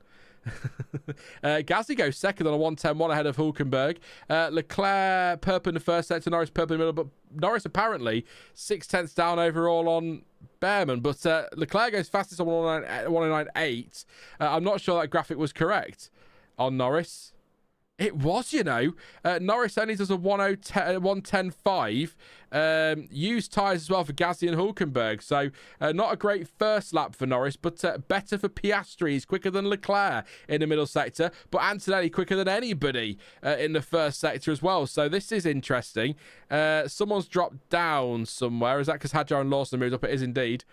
Gasly goes second on a 1:10.1 ahead of Hulkenberg. Leclerc purple in the first sector, Norris purple in the middle, but Norris apparently 6/10 down overall on Bearman. But Leclerc goes fastest on 109.8. I'm not sure that graphic was correct on Norris. It was, you know. Norris only does a 110.5. Used tyres as well for Gasly and Hulkenberg. So not a great first lap for Norris, but better for Piastri. He's quicker than Leclerc in the middle sector, but Antonelli quicker than anybody in the first sector as well. So this is interesting. Someone's dropped down somewhere. Is that because Hadjar and Lawson moved up? It is indeed.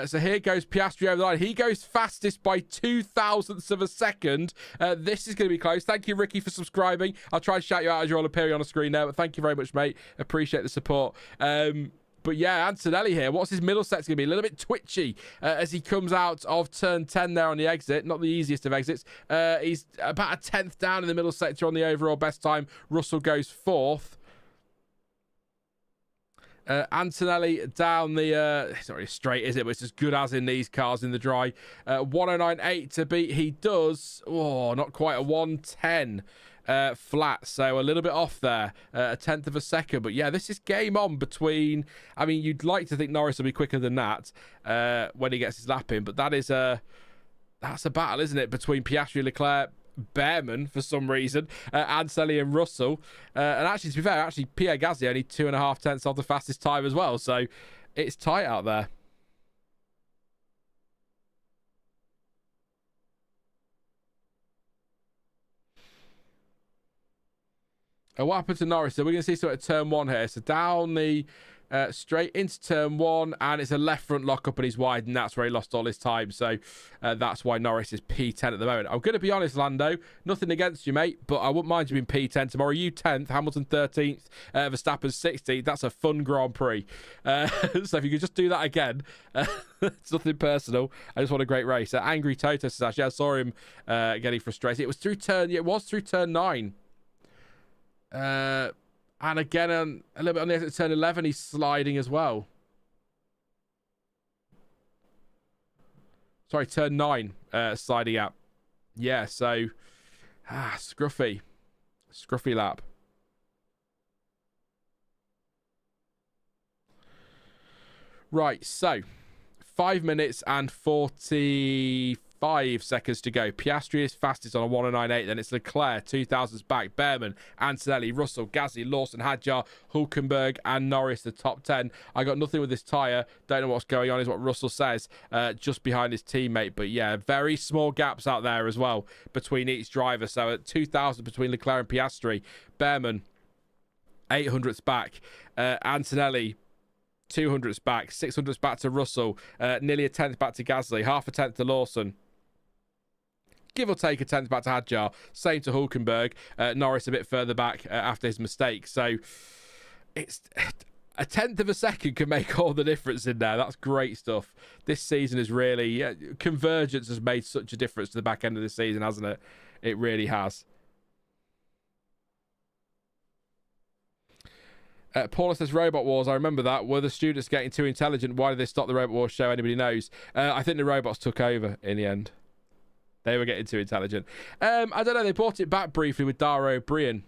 So here goes Piastri over the line. He goes fastest by 0.02 of a second. This is going to be close. Thank you, Ricky, for subscribing. I'll try and shout you out as you're all appearing on the screen there, but thank you very much, mate. Appreciate the support. But yeah, Antonelli here. What's his middle sector going to be? A little bit twitchy as he comes out of turn 10 there on the exit. Not the easiest of exits. He's about a 10th down in the middle sector on the overall best time. Russell goes 4th. Antonelli down the it's not really straight, is it? But it's as good as in these cars in the dry. 109.8 to beat. He does not quite a 110 flat, so a little bit off there, a 10th of a second. But yeah, this is game on between. I mean, you'd like to think Norris will be quicker than that when he gets his lap in, but that's a battle, isn't it, between Piastri, Leclerc, Bearman for some reason, Antonelli and Russell, and actually, to be fair, Pierre Gasly only 2.5 tenths off the fastest time as well, so it's tight out there. What happened to Norris? So we're going to see sort of turn 1 here. So down the straight into turn 1, and it's a left front lockup and he's wide, and that's where he lost all his time. So that's why Norris is P10 at the moment. I'm going to be honest, Lando, nothing against you, mate, but I wouldn't mind you being P10 tomorrow. You 10th, Hamilton 13th, Verstappen 16th. That's a fun Grand Prix. So if you could just do that again, it's nothing personal. I just want a great race. Angry Toto says, actually, I saw him getting frustrated. It was through turn 9. And again, a little bit on the exit turn 11, he's sliding as well. Sorry, turn 9, sliding out. Yeah, so, scruffy lap. Right, so 5 minutes and 45 seconds to go. Piastri is fastest on a 109.8. Then it's Leclerc, 2,000s back. Bearman, Antonelli, Russell, Gasly, Lawson, Hadjar, Hulkenberg, and Norris, the top 10. I got nothing with this tyre. Don't know what's going on, is what Russell says, just behind his teammate. But yeah, very small gaps out there as well between each driver. So at 2,000 between Leclerc and Piastri. Bearman, 800s back. Antonelli, 200s back. 600s back to Russell. Nearly a 10th back to Gasly. Half a 10th to Lawson. Give or take a 10th back to Hadjar. Same to Hulkenberg. Norris a bit further back after his mistake. So it's a 10th of a second can make all the difference in there. That's great stuff. This season is really... convergence has made such a difference to the back end of the season, hasn't it? It really has. Paula says, Robot Wars, I remember that. Were the students getting too intelligent? Why did they stop the Robot Wars show? Anybody knows? I think the robots took over in the end. They were getting too intelligent. I don't know. They brought it back briefly with Dara O'Brien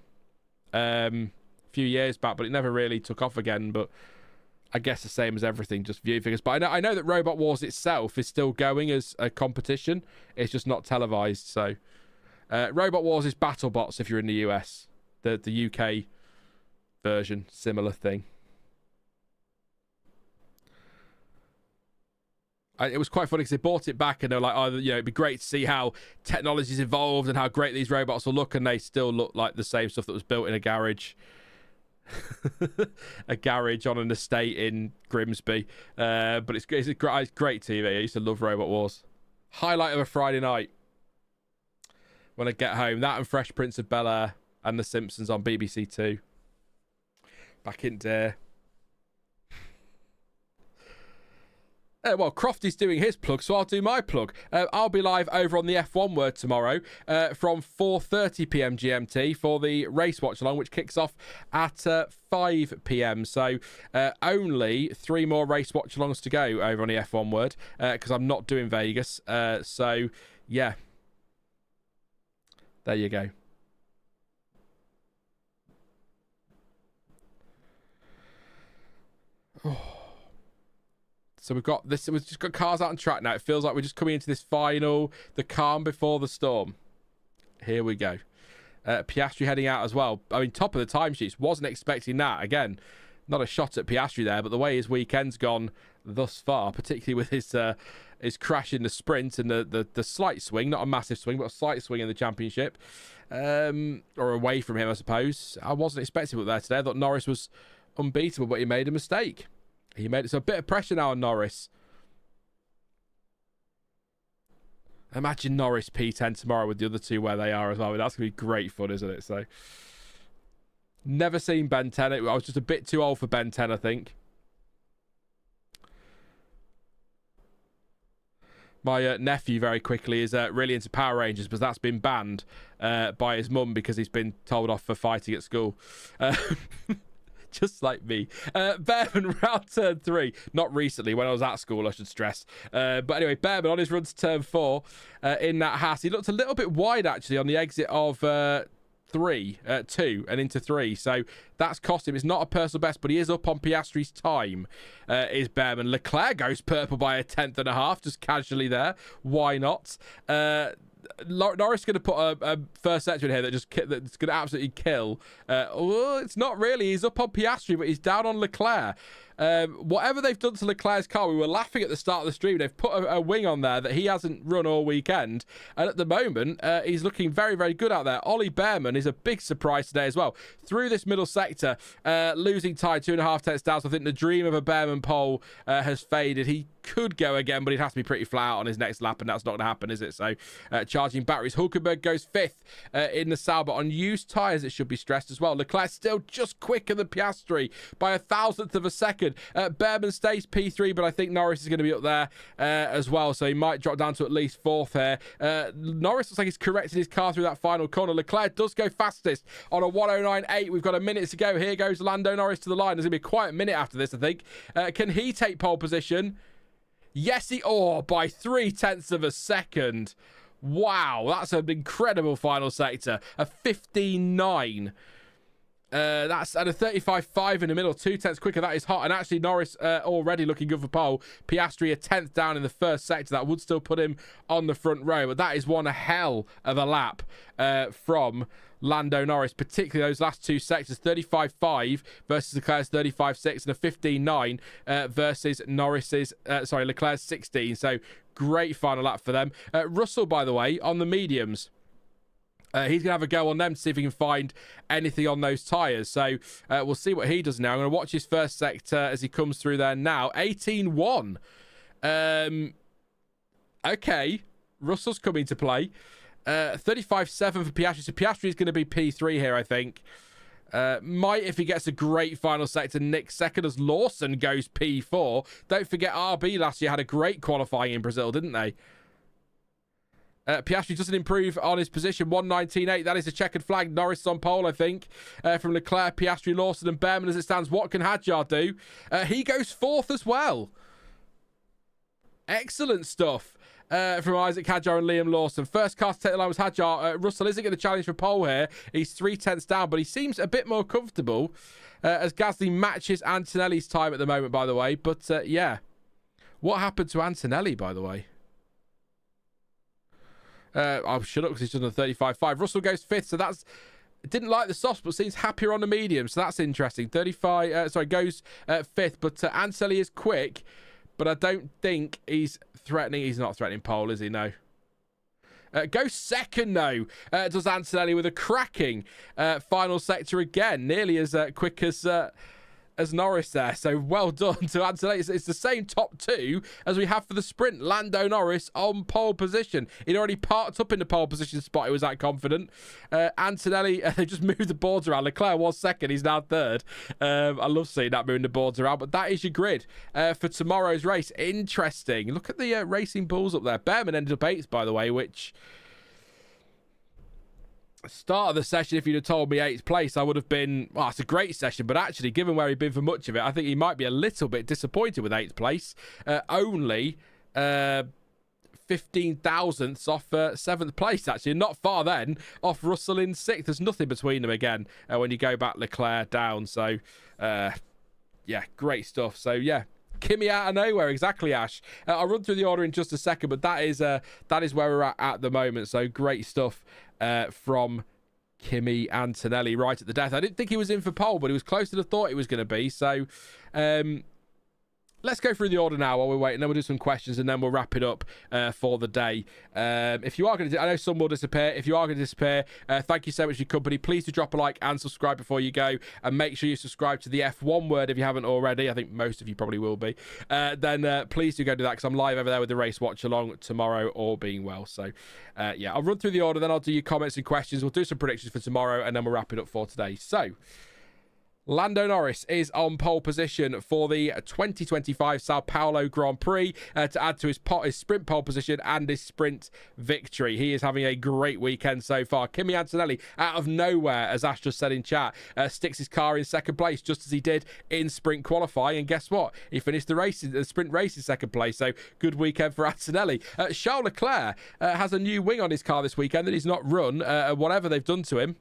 a few years back, but it never really took off again. But I guess the same as everything, just view figures. But I know that Robot Wars itself is still going as a competition. It's just not televised. So Robot Wars is BattleBots if you're in the US. The UK version, similar thing. It was quite funny because they bought it back and they're like, oh, it'd be great to see how technology's evolved and how great these robots will look, and they still look like the same stuff that was built in a garage. A garage on an estate in Grimsby. But it's great TV. I used to love Robot Wars. Highlight of a Friday night when I get home. That and Fresh Prince of Bel-Air and The Simpsons on BBC Two. Back in there. Well, Crofty's doing his plug, so I'll do my plug. I'll be live over on the F1 Word tomorrow from 4:30 p.m. GMT for the race watch along, which kicks off at 5 p.m. So only 3 more race watch alongs to go over on the F1 Word because I'm not doing Vegas. So yeah, There you go. Oh. So we've got this. We've just got cars out on track now. It feels like we're just coming into this final, the calm before the storm. Here we go. Piastri heading out as well. I mean, top of the timesheets. Wasn't expecting that. Again, not a shot at Piastri there, but the way his weekend's gone thus far, particularly with his crash in the sprint and the slight swing, not a massive swing, but a slight swing in the championship, or away from him, I suppose. I wasn't expecting it there today. I thought Norris was unbeatable, but he made a mistake. He made it. So a bit of pressure now on Norris. Imagine Norris P10 tomorrow with the other two where they are as well. That's going to be great fun, isn't it? So, never seen Ben 10. I was just a bit too old for Ben 10, I think. My nephew, very quickly, is really into Power Rangers, but that's been banned by his mum because he's been told off for fighting at school. Just like me. Bearman round turn 3. Not recently, when I was at school, I should stress. But anyway, Bearman on his run to turn 4 in that Haas. He looked a little bit wide, actually, on the exit of 2 and into 3. So that's cost him. It's not a personal best, but he is up on Piastri's time, is Bearman. Leclerc goes purple by a 10.5, just casually there. Why not? Norris is going to put a first sector in here that's going to absolutely kill. It's not really. He's up on Piastri, but he's down on Leclerc. Whatever they've done to Leclerc's car, we were laughing at the start of the stream. They've put a wing on there that he hasn't run all weekend. And at the moment, he's looking very, very good out there. Ollie Bearman is a big surprise today as well. Through this middle sector, losing time 2.5 tenths down. So I think the dream of a Bearman pole has faded. He could go again, but he'd have to be pretty flat out on his next lap, and that's not going to happen, is it? So charging batteries. Hulkenberg goes 5th in the Sauber on used tyres, it should be stressed as well. Leclerc still just quicker than Piastri by 1,000th of a second. Bearman stays P3, but I think Norris is going to be up there as well, so he might drop down to at least 4th here. Norris looks like he's corrected his car through that final corner. Leclerc does go fastest on a 109.8. We've got a minute to go. Here goes Lando Norris to the line. There's going to be a quiet minute after this, I think. Can he take pole position? Yes, by 0.3 of a second. Wow, that's an incredible final sector. A 15.9. That's at a 35.5 in the middle, 2 tenths quicker. That is hot. And actually, Norris already looking good for pole. Piastri a 10th down in the first sector. That would still put him on the front row. But that is one hell of a lap from Lando Norris, particularly those last 2 sectors. 35.5 versus Leclerc's 35.6 and a 15.9 versus Leclerc's 16. So great final lap for them. Russell, by the way, on the mediums. He's going to have a go on them to see if he can find anything on those tyres. So we'll see what he does now. I'm going to watch his first sector as he comes through there now. 18.1. Okay. Russell's coming to play. 35.7 for Piastri. So Piastri is going to be P3 here, I think. Might, if he gets a great final sector, nick second as Lawson goes P4. Don't forget RB last year had a great qualifying in Brazil, didn't they? Piastri doesn't improve on his position. 119.8. That is a checkered flag. Norris on pole, I think. From Leclerc, Piastri, Lawson, and Bearman as it stands. What can Hadjar do? He goes 4th as well. Excellent stuff from Isack, Hadjar, and Liam Lawson. First car to take the line was Hadjar. Russell isn't going to challenge for pole here. He's 3 tenths down, but he seems a bit more comfortable as Gasly matches Antonelli's time at the moment, by the way. But yeah. What happened to Antonelli, by the way? I'll shut up because he's done a 35.5. Russell goes 5th, so that's... Didn't like the softs, but seems happier on the medium, so that's interesting. Goes 5th, but Antonelli is quick, but I don't think he's threatening... He's not threatening pole, is he? No. Goes 2nd, though, does Antonelli with a cracking final sector again. Nearly as quick as Norris there. So well done to Antonelli. It's the same top 2 as we have for the sprint. Lando Norris on pole position. He'd already parked up in the pole position spot. He was that confident. Antonelli, they just moved the boards around. Leclerc was 2nd. He's now 3rd. I love seeing that, moving the boards around. But that is your grid for tomorrow's race. Interesting. Look at the Racing Bulls up there. Bearman ended up 8th, by the way, which... Start of the session, if you'd have told me 8th place, I would have been, well, it's a great session, but actually, given where he'd been for much of it, I think he might be a little bit disappointed with 8th place. Only 15 15 thousandths off 7th place, actually. Not far then off Russell in 6th. There's nothing between them again when you go back Leclerc down. So, yeah, great stuff. So, yeah. Kimi out of nowhere, exactly, Ash. I'll run through the order in just a second, but that is where we're at the moment. So great stuff from Kimi Antonelli right at the death. I didn't think he was in for pole, but he was closer than I thought he was going to be. So let's go through the order now while we're waiting. Then we'll do some questions and then we'll wrap it up for the day. If you are going to, I know some will disappear. If you are going to disappear, thank you so much for your company. Please do drop a like and subscribe before you go. And make sure you subscribe to the F1 word if you haven't already. I think most of you probably will be. Then please do go do that because I'm live over there with the race watch along tomorrow, all being well. So, yeah, I'll run through the order. Then I'll do your comments and questions. We'll do some predictions for tomorrow and then we'll wrap it up for today. So, Lando Norris is on pole position for the 2025 Sao Paulo Grand Prix to add to his sprint pole position and his sprint victory. He is having a great weekend so far. Kimi Antonelli, out of nowhere, as Ash just said in chat, sticks his car in second place, just as he did in sprint qualifying. And guess what? He finished the sprint race in second place. So good weekend for Antonelli. Charles Leclerc has a new wing on his car this weekend that he's not run, whatever they've done to him.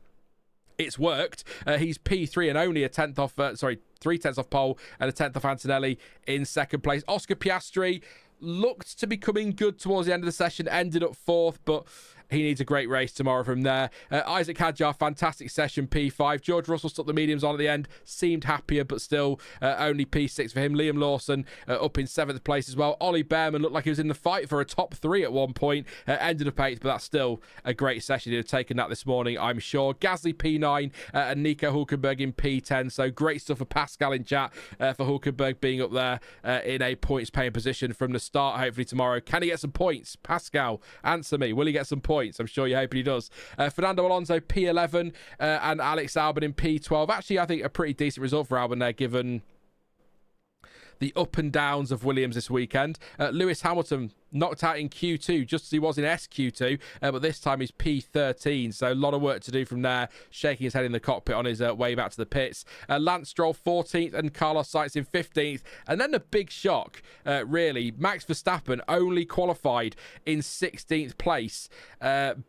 It's worked. He's P3 and only a 10th off, 3/10 off pole and a 10th off Antonelli in second place. Oscar Piastri looked to be coming good towards the end of the session, ended up 4th, but he needs a great race tomorrow from there. Isack Hadjar, fantastic session, P5. George Russell stuck the mediums on at the end, seemed happier, but still only P6 for him. Liam Lawson up in 7th place as well. Bearman looked like he was in the fight for a top 3 at one point, ended up 8th, but that's still a great session. He'd have taken that this morning, I'm sure. Gasly P9 and Nico Hulkenberg in P10, so great stuff for Pascal in chat for Hulkenberg being up there in a points-paying position from the start, hopefully tomorrow. Can he get some points? Pascal, answer me. Will he get some points? I'm sure you're hoping he does. Fernando Alonso P11 and Alex Albon in P12. Actually, I think a pretty decent result for Albon there, given the up and downs of Williams this weekend. Lewis Hamilton knocked out in Q2, just as he was in SQ2, but this time he's P13, so a lot of work to do from there, shaking his head in the cockpit on his way back to the pits. Lance Stroll 14th and Carlos Sainz in 15th, and then the big shock, really, Max Verstappen only qualified in 16th place.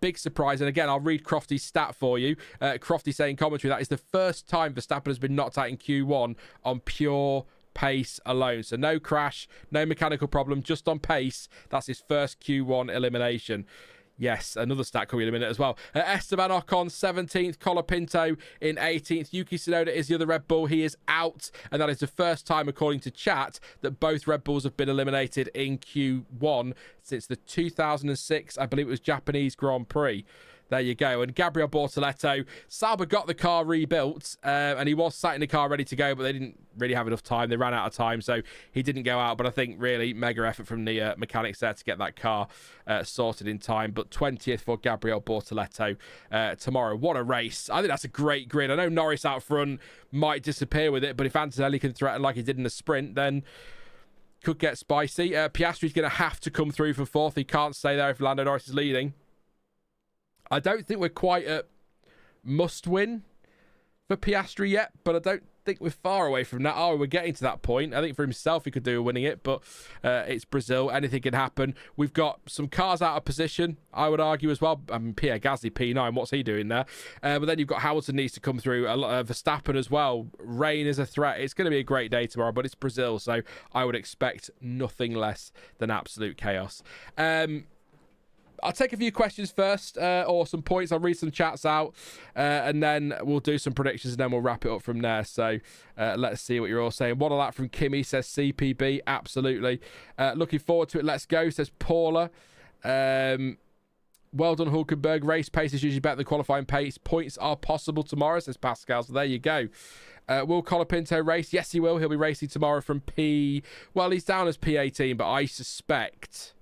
Big surprise, and again, I'll read Crofty's stat for you. Crofty saying commentary, that is the first time Verstappen has been knocked out in Q1 on pure pace alone. So no crash, no mechanical problem, just on pace. That's his first Q1 elimination. Yes, another stat coming in a minute as well. Esteban Ocon 17th, Colapinto in 18th. Yuki Tsunoda is the other Red Bull. He is out, and that is the first time, according to chat, that both Red Bulls have been eliminated in Q1 since the 2006, I believe it was Japanese Grand Prix. There you go. And Gabriel Bortoletto, Sauber got the car rebuilt, and he was sat in the car ready to go, but they didn't really have enough time. They ran out of time, so he didn't go out. But I think really mega effort from the mechanics there to get that car sorted in time. But 20th for Gabriel Bortoletto tomorrow. What a race. I think that's a great grid. I know Norris out front might disappear with it, but if Antonelli can threaten like he did in the sprint, then could get spicy. Piastri's going to have to come through for 4th. He can't stay there if Lando Norris is leading. I don't think we're quite at must-win for Piastri yet, but I don't think we're far away from that. We're getting to that point. I think for himself, he could do winning it, but it's Brazil. Anything can happen. We've got some cars out of position, I would argue as well. I mean, Pierre Gasly, P9, what's he doing there? But then you've got Hamilton needs to come through. Verstappen as well. Rain is a threat. It's going to be a great day tomorrow, but it's Brazil, so I would expect nothing less than absolute chaos. I'll take a few questions first, or some points. I'll read some chats out, and then we'll do some predictions, and then we'll wrap it up from there. So let's see what you're all saying. What a that from Kimi, says CPB. Absolutely. Looking forward to it. Let's go, says Paula. Well done, Hulkenberg. Race pace is usually better than qualifying pace. Points are possible tomorrow, says Pascal. So there you go. Will Colapinto race? Yes, he will. He'll be racing tomorrow from P... Well, he's down as P18, but I suspect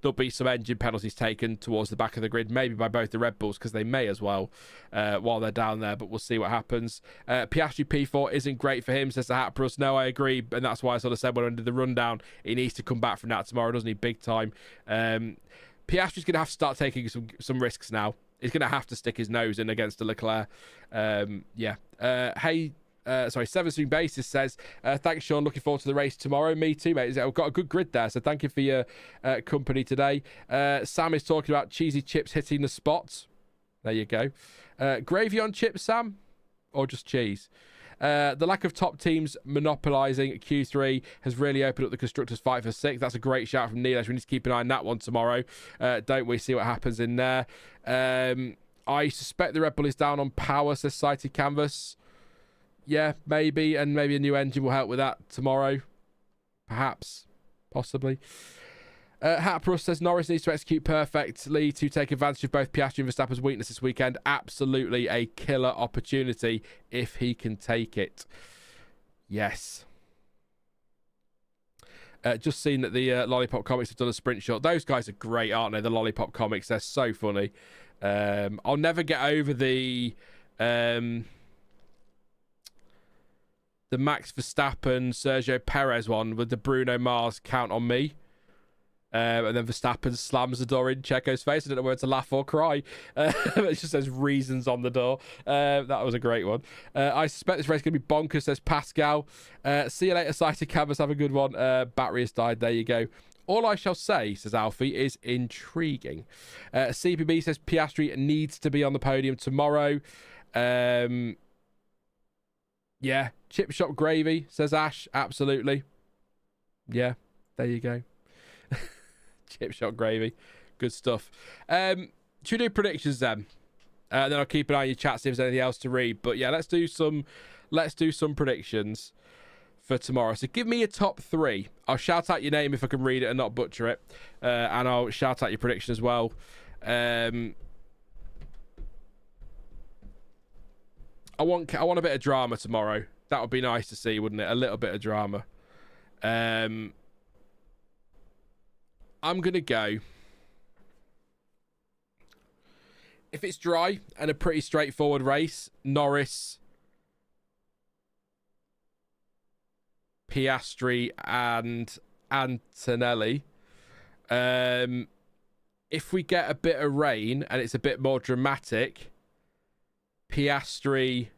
there'll be some engine penalties taken towards the back of the grid, maybe by both the Red Bulls, because they may as well while they're down there, but we'll see what happens. Piastri P4 isn't great for him, says the Hatprus. No, I agree, and that's why I sort of said when I did the rundown, he needs to come back from that tomorrow, doesn't he? Big time. Piastri's going to have to start taking some risks now. He's going to have to stick his nose in against the Leclerc. Hey, Seven Swing Basis says, thanks, Sean. Looking forward to the race tomorrow. Me too, mate. I've got a good grid there, so thank you for your company today. Sam is talking about cheesy chips hitting the spots. There you go. Gravy on chips, Sam? Or just cheese? The lack of top teams monopolising Q3 has really opened up the constructors' fight for sixth. That's a great shout from Nilesh. We need to keep an eye on that one tomorrow. Don't we? See what happens in there. I suspect the Red Bull is down on power, says Sighted Canvas. Yeah, maybe. And maybe a new engine will help with that tomorrow. Perhaps. Possibly. Hatprus says Norris needs to execute perfectly to take advantage of both Piastri and Verstappen's weakness this weekend. Absolutely a killer opportunity if he can take it. Yes. Just seen that the Lollipop Comics have done a sprint shot. Those guys are great, aren't they? The Lollipop Comics, they're so funny. I'll never get over the Max Verstappen, Sergio Perez one with the Bruno Mars count on me. And then Verstappen slams the door in Checo's face. I don't know whether to laugh or cry. It just says reasons on the door. That was a great one. I suspect this race is going to be bonkers, says Pascal. See you later, Sighted Canvas. Have a good one. Battery has died. There you go. All I shall say, says Alfie, is intriguing. CPB says Piastri needs to be on the podium tomorrow. Yeah. Chip shop gravy, says Ash. Absolutely. Yeah. There you go. Chip shot gravy. Good stuff. Should we do predictions then? Then I'll keep an eye on your chat, see if there's anything else to read. But yeah, let's do some predictions for tomorrow. So give me your top three. I'll shout out your name if I can read it and not butcher it. And I'll shout out your prediction as well. I want a bit of drama tomorrow. That would be nice to see, wouldn't it? A little bit of drama. I'm going to go. If it's dry and a pretty straightforward race, Norris, Piastri, and Antonelli. If we get a bit of rain and it's a bit more dramatic, Piastri,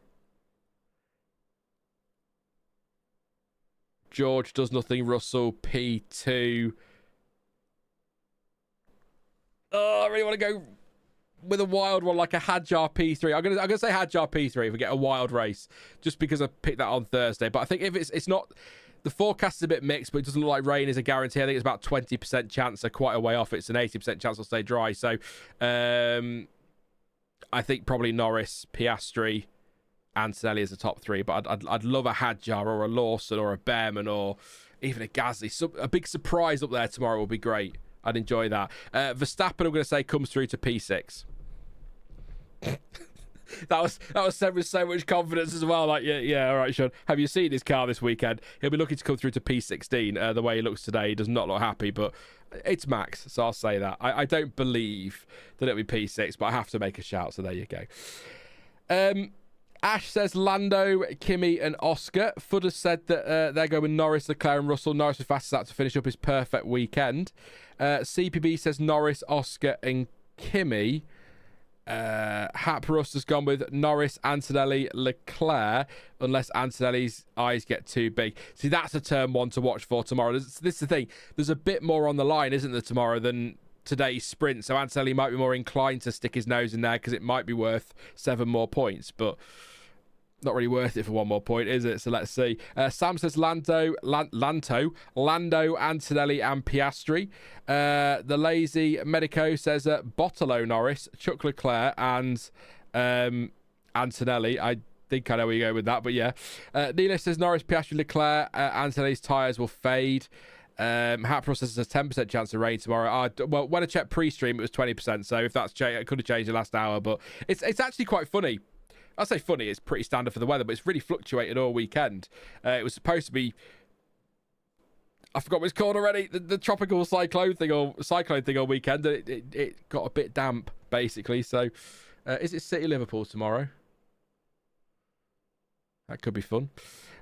George does nothing, Russell, P2. Oh, I really want to go with a wild one, like a Hadjar P3. I'm gonna say Hadjar P3 if we get a wild race, just because I picked that on Thursday. But I think if it's not, the forecast is a bit mixed, but it doesn't look like rain is a guarantee. I think it's about 20% chance, so quite a way off. It's an 80% chance it'll stay dry. So I think probably Norris, Piastri, Antonelli as the top three. But I'd love a Hadjar or a Lawson or a Bearman or even a Gasly. A big surprise up there tomorrow will be great. I'd enjoy that. Verstappen, I'm going to say, comes through to P6. that was said with so much confidence as well. Like, yeah, all right, Sean. Have you seen his car this weekend? He'll be looking to come through to P16. The way he looks today, he does not look happy, but it's Max, so I'll say that. I don't believe that it'll be P6, but I have to make a shout, so there you go. Ash says Lando, Kimi, and Oscar. Fudd has said that they're going with Norris, Leclerc, and Russell. Norris was fastest out to finish up his perfect weekend. CPB says Norris, Oscar, and Kimi. Haprus has gone with Norris, Antonelli, Leclerc, unless Antonelli's eyes get too big. See, that's a turn one to watch for tomorrow. This is the thing. There's a bit more on the line, isn't there, tomorrow than today's sprint. So Antonelli might be more inclined to stick his nose in there because it might be worth 7 more points. But not really worth it for 1 more point, is it? So let's see. Sam says Lando, Antonelli, and Piastri. The lazy Medico says Bottolo, Norris, Chuck Leclerc, and Antonelli. I think I know where you go with that, but yeah. Neela says Norris, Piastri, Leclerc. Antonelli's tyres will fade. Hatpro says there's a 10% chance of rain tomorrow. Well, when I checked pre-stream, it was 20%. So if that's changed, it could have changed the last hour. But it's actually quite funny. I say funny, it's pretty standard for the weather, but it's really fluctuated all weekend. It was supposed to be, I forgot what it's called already, the tropical cyclone thing all weekend. It got a bit damp, basically. So, is it City Liverpool tomorrow? That could be fun.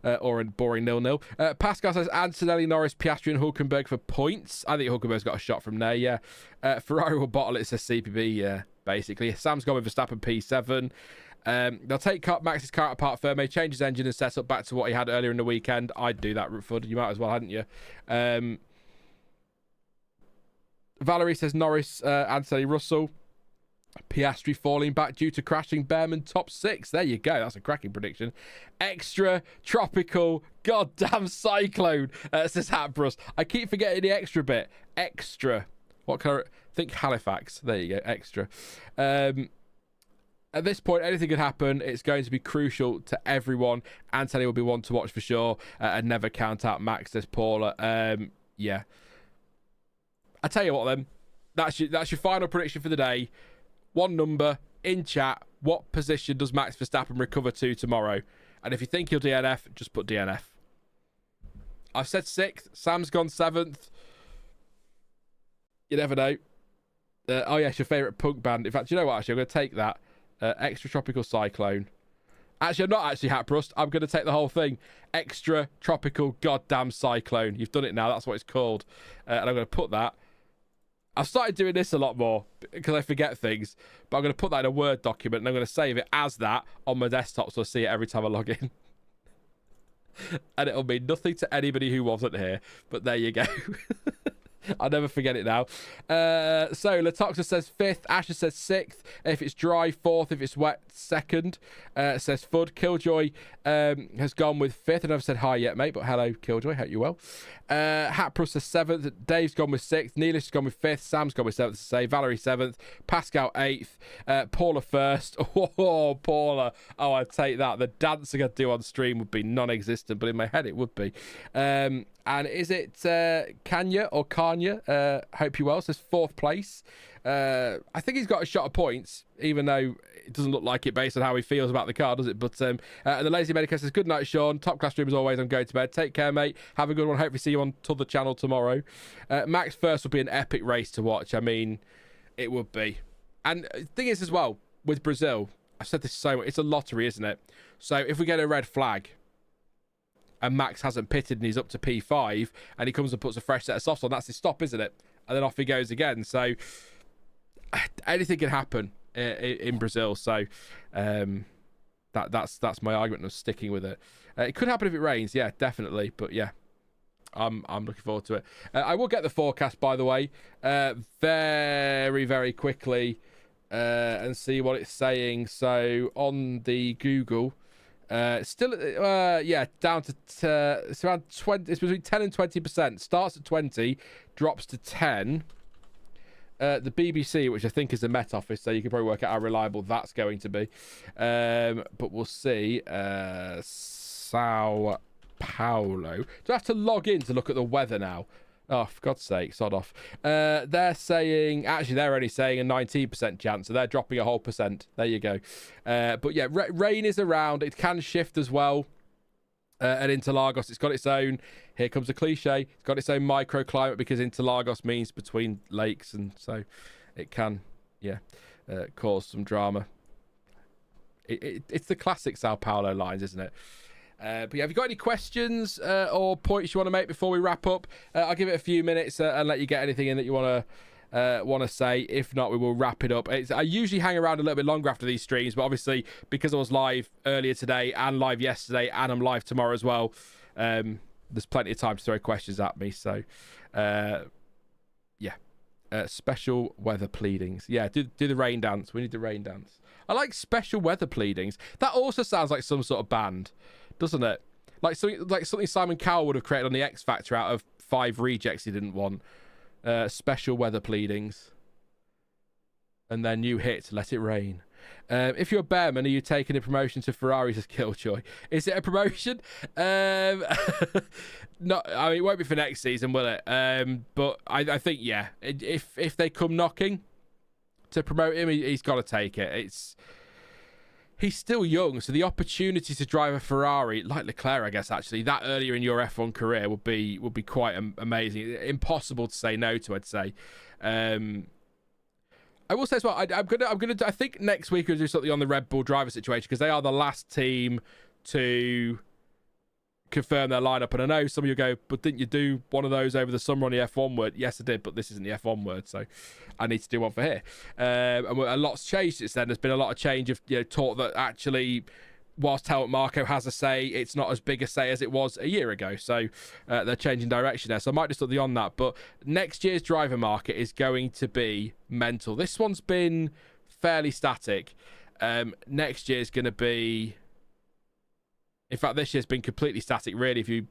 Or a boring 0-0. Pascal says Antonelli, Norris, Piastri, and Hulkenberg for points. I think Hulkenberg's got a shot from there, yeah. Ferrari will bottle it, says CPB, yeah, basically. Sam's gone with Verstappen P7. They'll take Max's car apart firmly, change his engine and set up back to what he had earlier in the weekend. I'd do that, Rutford. You might as well, hadn't you? Valerie says Norris, Anthony Russell. Piastri falling back due to crashing. Bearman top 6. There you go. That's a cracking prediction. Extra tropical goddamn cyclone, says Hatbrus. I keep forgetting the extra bit. Extra. What kind of... Think Halifax. There you go. Extra. At this point, anything could happen. It's going to be crucial to everyone. Antonelli will be one to watch for sure. And never count out Max, says Paula. Yeah. I tell you what, then. That's your final prediction for the day. One number in chat. What position does Max Verstappen recover to tomorrow? And if you think he'll DNF, just put DNF. I've said 6th. Sam's gone 7th. You never know. Oh, yeah, it's your favourite punk band. In fact, you know what? Actually, I'm going to take that. Extra tropical cyclone. Actually, I'm not actually Hatrust. I'm going to take the whole thing. Extra tropical goddamn cyclone. You've done it now. That's what it's called. And I'm going to put that. I've started doing this a lot more because I forget things, but I'm going to put that in a Word document and I'm going to save it as that on my desktop so I see it every time I log in. And it'll mean nothing to anybody who wasn't here, but there you go. I'll never forget it now. So Latoxa says 5th, Asher says 6th. If it's dry, 4th. If it's wet, 2nd. Says Fud. Killjoy has gone with 5th. I never said hi yet, mate, but hello, Killjoy. Hope you're well. Hatprus says 7th. Dave's gone with 6th. Neelish has gone with 5th. Sam's gone with 7th to say. Valerie 7th. Pascal 8th. Paula 1st. Oh, Paula. Oh, I'd take that. The dancing I'd do on stream would be non-existent, but in my head it would be. And is it Kanya or Kanya? Hope you well. Says 4th place. I think he's got a shot of points, even though it doesn't look like it based on how he feels about the car, does it? But the Lazy Medica says, good night, Sean. Top class stream as always. I'm going to bed. Take care, mate. Have a good one. Hopefully see you on to the channel tomorrow. Max first will be an epic race to watch. I mean, it would be. And the thing is as well, with Brazil, I've said this so much, it's a lottery, isn't it? So if we get a red flag, and Max hasn't pitted and he's up to P5 and he comes and puts a fresh set of softs on, that's his stop, isn't it? And then off he goes again. So anything can happen in Brazil. So that's my argument of sticking with it. It could happen if it rains, yeah, definitely. But yeah, I'm looking forward to it. I will get the forecast, by the way, very, very quickly and see what it's saying. So on the Google... still, yeah, down to it's around 20. It's between 10 and 20%. Starts at 20, drops to 10. The BBC, which I think is the Met Office, so you can probably work out how reliable that's going to be. But we'll see. Sao Paulo. Do I have to log in to look at the weather now? Oh, for God's sake, sod off. They're saying... Actually, they're only saying a 19% chance, so they're dropping a whole percent. There you go. But yeah, rain is around. It can shift as well. At Interlagos, it's got its own... Here comes a cliche. It's got its own microclimate because Interlagos means between lakes, and so it can, yeah, cause some drama. It's the classic Sao Paulo lines, isn't it? But yeah, have you got any questions or points you want to make before we wrap up? I'll give it a few minutes and let you get anything in that you want to say. If not, we will wrap it up. I usually hang around a little bit longer after these streams, but obviously because I was live earlier today and live yesterday and I'm live tomorrow as well, there's plenty of time to throw questions at me. So yeah, special weather pleadings. Yeah, do the rain dance. We need the rain dance. I like special weather pleadings. That also sounds like some sort of band, doesn't it? Like something Simon Cowell would have created on the X Factor out of 5 rejects he didn't want. Special weather pleadings. And their new hit, Let It Rain. If you're a Bearman, are you taking a promotion to Ferrari as Killjoy? Is it a promotion? No, I mean, it won't be for next season, will it? But I think, yeah, if they come knocking to promote him, he's got to take it. He's still young, so the opportunity to drive a Ferrari, like Leclerc, I guess, actually, that earlier in your F1 career would be quite amazing. Impossible to say no to, I'd say. I will say as well, I'm gonna. I think next week we'll do something on the Red Bull driver situation because they are the last team to confirm their lineup. And I know some of you go, but didn't you do one of those over the summer on the F1 word? Yes, I did, but this isn't the F1 word, so I need to do one for here. And a lot's changed since then. There's been a lot of change of talk that actually, whilst Helmut Marko has a say, it's not as big a say as it was a year ago. So they're changing direction there. So I might just look on that. But next year's driver market is going to be mental. This one's been fairly static. Next year's going to be... In fact, this year's been completely static, really. If you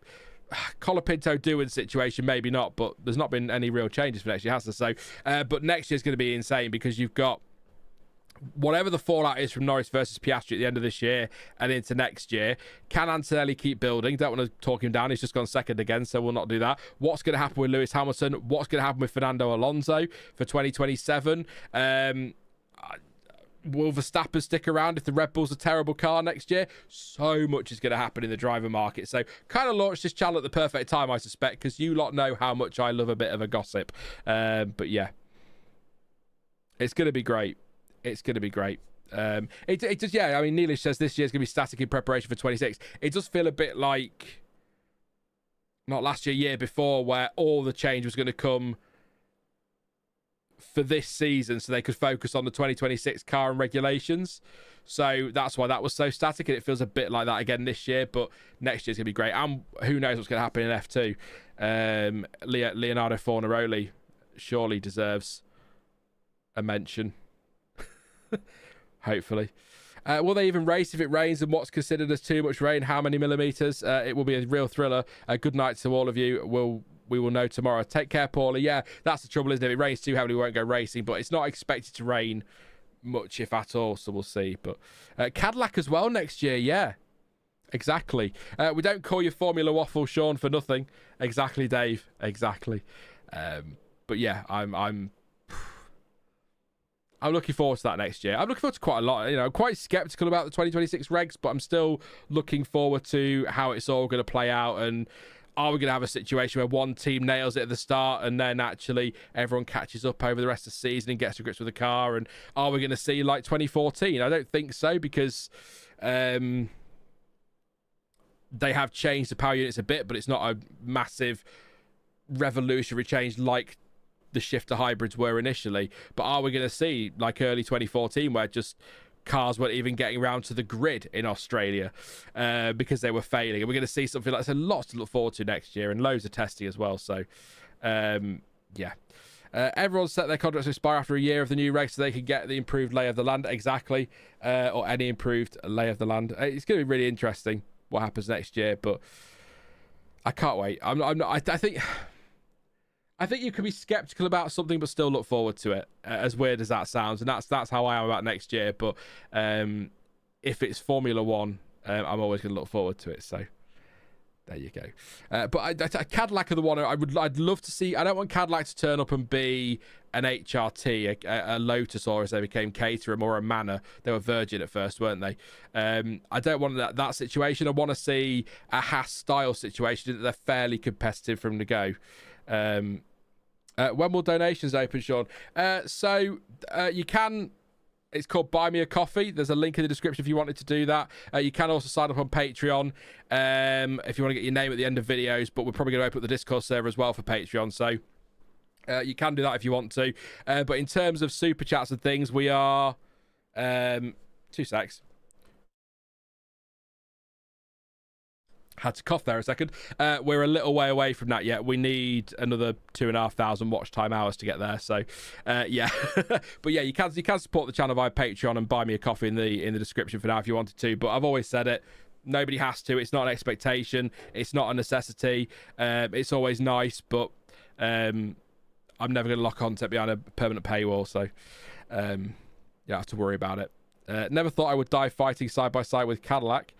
Colapinto doing situation, maybe not, but there's not been any real changes for next year, has there? So, but next year's going to be insane because you've got whatever the fallout is from Norris versus Piastri at the end of this year and into next year. Can Antonelli keep building? Don't want to talk him down. He's just gone second again, so we'll not do that. What's going to happen with Lewis Hamilton? What's going to happen with Fernando Alonso for 2027? Will Verstappen stick around if the Red Bull's a terrible car next year? So much is going to happen in the driver market. So kind of launched this channel at the perfect time, I suspect, because you lot know how much I love a bit of a gossip. But yeah, it's going to be great. It's going to be great. It does, yeah. I mean, Neelish says this year's going to be static in preparation for 26. It does feel a bit like not last year before, where all the change was going to come for this season so they could focus on the 2026 car and regulations. So that's why that was so static, and it feels a bit like that again this year, but next year's going to be great. And who knows what's going to happen in F2. Leonardo Fornaroli surely deserves a mention. Hopefully. Will they even race if it rains, and what's considered as too much rain? How many millimeters? It will be a real thriller. Good night to all of you. We will know tomorrow. Take care, Paulie. Yeah, that's the trouble, isn't it? If it rains too heavily, we won't go racing, but it's not expected to rain much, if at all, so we'll see. But Cadillac as well next year, yeah. Exactly. We don't call you Formula Waffle, Sean, for nothing. Exactly, Dave. Exactly. But yeah, I'm looking forward to that next year. I'm looking forward to quite a lot. I'm quite skeptical about the 2026 regs, but I'm still looking forward to how it's all going to play out. And are we going to have a situation where one team nails it at the start and then actually everyone catches up over the rest of the season and gets to grips with the car? And are we going to see like 2014? I don't think so, because they have changed the power units a bit, but it's not a massive revolutionary change like the shift to hybrids were initially. But are we going to see like early 2014 where just cars weren't even getting around to the grid in Australia because they were failing? And we're going to see something like that. So lots to look forward to next year, and loads of testing as well. So yeah, everyone's set their contracts to expire after a year of the new regs so they can get the improved lay of the land. Exactly. Or any improved lay of the land. It's going to be really interesting what happens next year, but I can't wait. I think you can be skeptical about something but still look forward to it, as weird as that sounds. And that's how I am about next year. But if it's Formula One, I'm always going to look forward to it. So there you go. But Cadillac are the one I'd love to see. I don't want Cadillac to turn up and be an HRT, a Lotus, or as they became Caterham, or a Manor. They were Virgin at first, weren't they? I don't want that situation. I want to see a Haas style situation that they're fairly competitive from the go. When will donations open, Sean? So you can... It's called Buy Me a Coffee. There's a link in the description if you wanted to do that. You can also sign up on Patreon if you want to get your name at the end of videos, but we're probably going to open up the Discord server as well for Patreon, so you can do that if you want to. But in terms of super chats and things, we are... 2 secs. Had to cough there a second. We're a little way away from that yet. We need another 2,500 watch time hours to get there. So, yeah. But yeah, you can support the channel via Patreon and buy me a coffee in the description for now if you wanted to. But I've always said it. Nobody has to. It's not an expectation. It's not a necessity. It's always nice, but I'm never going to lock on to it behind a permanent paywall. So, you don't have to worry about it. Never thought I would die fighting side by side with Cadillac,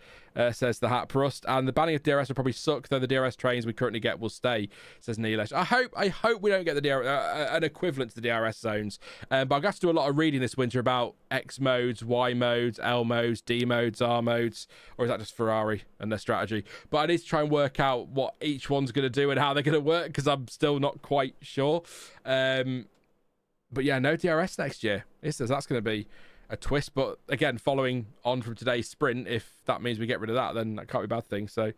says the Hat Prust. And the banning of DRS will probably suck, though the DRS trains we currently get will stay, says Neelish. I hope we don't get the an equivalent to the DRS zones. But I've got to do a lot of reading this winter about X modes, Y modes, L modes, D modes, R modes, or is that just Ferrari and their strategy? But I need to try and work out what each one's going to do and how they're going to work, because I'm still not quite sure. But yeah, no DRS next year. That's going to be a twist, but again, following on from today's sprint, if that means we get rid of that, then that can't be a bad thing. So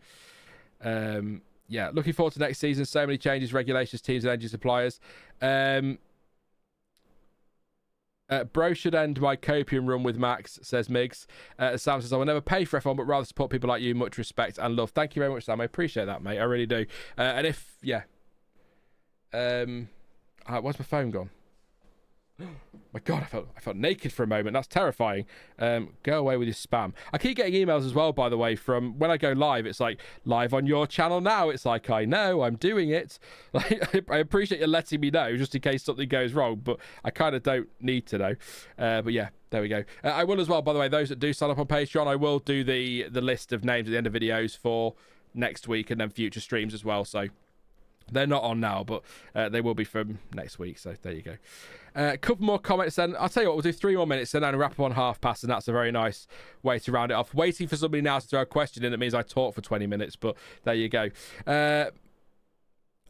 Yeah, looking forward to next season. So many changes, regulations, teams, and engine suppliers. Bro should end my copium run with Max, says Miggs. Sam says, I will never pay for F1, but rather support people like you. Much respect and love. Thank you very much, Sam. I appreciate that, mate. I really do. And if, yeah. Where's my phone gone? My God, I felt naked for a moment. That's terrifying. Go away with your spam. I keep getting emails as well, by the way, from when I go live. It's like, live on your channel now. It's like, I know, I'm doing it. Like, I appreciate you letting me know, just in case something goes wrong, but I kind of don't need to know. But yeah, there we go. I will as well, by the way, those that do sign up on Patreon, I will do the list of names at the end of videos for next week and then future streams as well. So they're not on now, but they will be from next week. So there you go. A couple more comments then. I'll tell you what, we'll do 3 more minutes and then wrap up on half past, and that's a very nice way to round it off. Waiting for somebody now to throw a question in. It means I talk for 20 minutes, but there you go.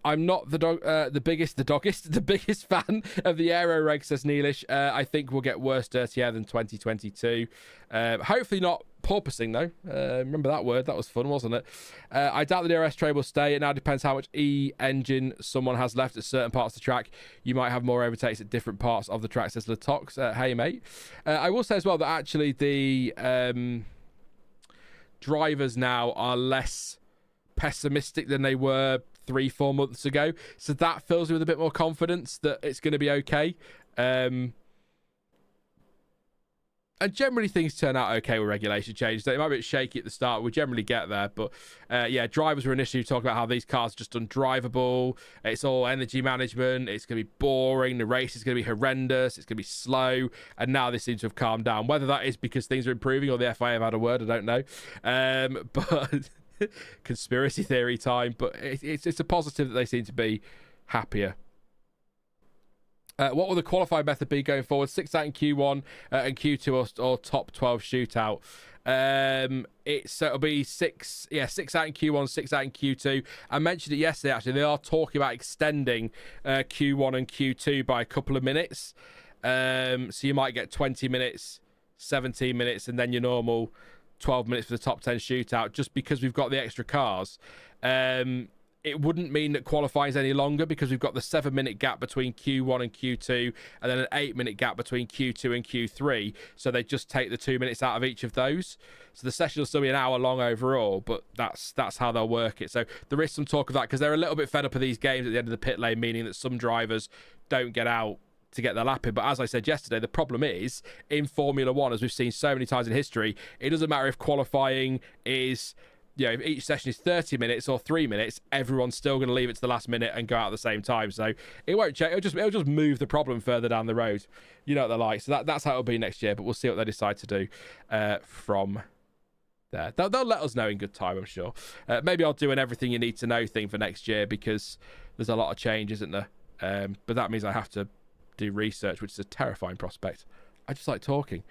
I'm not the biggest fan of the aero reg, says Neelish. I think we'll get worse dirty air than 2022. Hopefully not porpoising, though. Remember that word? That was fun, wasn't it? I doubt the DRS tray will stay. It now depends how much E-engine someone has left at certain parts of the track. You might have more overtakes at different parts of the track, says Latox. Hey, mate. I will say as well that actually the drivers now are less pessimistic than they were 3-4 months ago, so that fills me with a bit more confidence that it's going to be okay. And generally things turn out okay with regulation changes. They might be a bit shaky at the start. We generally get there, but yeah, drivers were initially talking about how these cars are just undrivable. It's all energy management. It's going to be boring. The race is going to be horrendous. It's going to be slow. And now they seem to have calmed down. Whether that is because things are improving or the FIA have had a word, I don't know. But conspiracy theory time. But it's a positive that they seem to be happier. What will the qualifying method be going forward? 6 out in Q1 and Q2 or top 12 shootout. It'll be 6 out in Q1, 6 out in Q2. I mentioned it yesterday, actually. They are talking about extending Q1 and Q2 by a couple of minutes. So you might get 20 minutes, 17 minutes, and then your normal 12 minutes for the top 10 shootout, just because we've got the extra cars. It wouldn't mean that qualifying is any longer because we've got the 7-minute gap between Q1 and Q2 and then an 8-minute gap between Q2 and Q3. So they just take the 2 minutes out of each of those. So the session will still be an hour long overall, but that's how they'll work it. So there is some talk of that because they're a little bit fed up of these games at the end of the pit lane, meaning that some drivers don't get out to get their lap in. But as I said yesterday, the problem is in Formula One, as we've seen so many times in history, it doesn't matter if qualifying is, you know, if each session is 30 minutes or 3 minutes, everyone's still going to leave it to the last minute and go out at the same time. So it won't change. It'll just move the problem further down the road. You know what they're like. So that's how it'll be next year. But we'll see what they decide to do from there. They'll let us know in good time, I'm sure. Maybe I'll do an everything you need to know thing for next year because there's a lot of change, isn't there? But that means I have to do research, which is a terrifying prospect. I just like talking.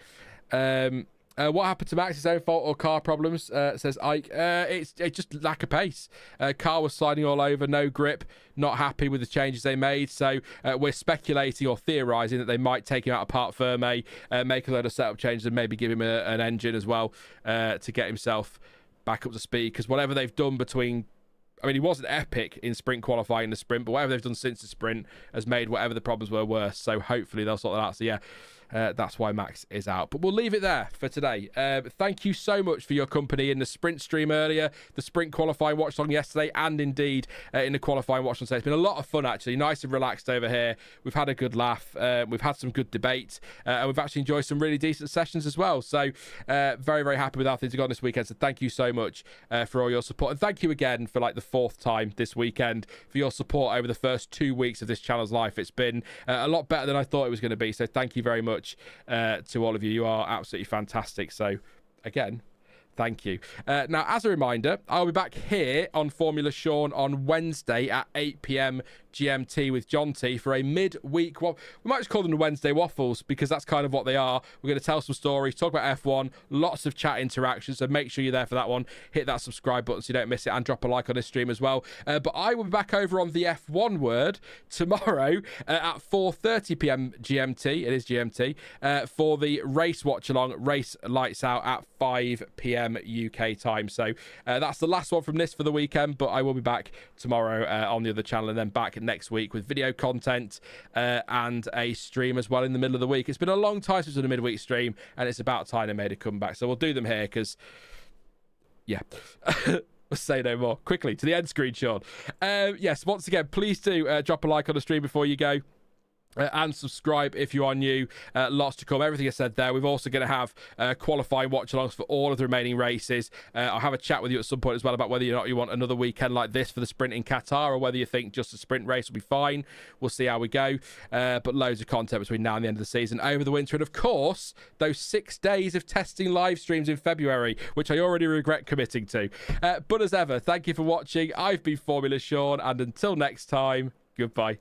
What happened to Max? His own fault or car problems? Says Ike. It's just lack of pace. Car was sliding all over, no grip, not happy with the changes they made. So we're speculating or theorising that they might take him out of part firme, make a load of setup changes and maybe give him an engine as well to get himself back up to speed. Because whatever they've done between... I mean, he wasn't epic in sprint qualifying the sprint, but whatever they've done since the sprint has made whatever the problems were worse. So hopefully they'll sort that out. So yeah, that's why Max is out. But we'll leave it there for today. Thank you so much for your company in the sprint stream earlier, the sprint qualifying watch along yesterday, and indeed in the qualifying watch on today. It's been a lot of fun, actually. Nice and relaxed over here. We've had a good laugh. We've had some good debate. And we've actually enjoyed some really decent sessions as well. So very, very happy with how things have gone this weekend. So thank you so much for all your support. And thank you again for like the 4th time this weekend for your support over the first 2 weeks of this channel's life. It's been a lot better than I thought it was going to be. So thank you very much to all of you. You are absolutely fantastic. So again, thank you. Now, as a reminder, I'll be back here on Formula Sean on Wednesday at 8 p.m. GMT with John T for a midweek. We might just call them the Wednesday Waffles because that's kind of what they are. We're going to tell some stories, talk about F1, lots of chat interactions. So make sure you're there for that one. Hit that subscribe button so you don't miss it, and drop a like on this stream as well. But I will be back over on the F1 word tomorrow at 4:30 p.m. GMT. It is GMT for the race watch along. Race lights out at 5 p.m. UK time. So that's the last one from this for the weekend. But I will be back tomorrow on the other channel, and then back next week with video content and a stream as well in the middle of the week. It's been a long time since we've done a midweek stream, and it's about time I made a comeback. So we'll do them here because, yeah. Let's say no more. Quickly to the end screen, Sean. Yes, once again, please do drop a like on the stream before you go. And subscribe if you are new. Lots to come. Everything I said there. We're also going to have qualifying watch-alongs for all of the remaining races. I'll have a chat with you at some point as well about whether or not you want another weekend like this for the sprint in Qatar, or whether you think just a sprint race will be fine. We'll see how we go. But loads of content between now and the end of the season over the winter. And of course, those 6 days of testing live streams in February, which I already regret committing to. But as ever, thank you for watching. I've been Formula Sean, and until next time, goodbye.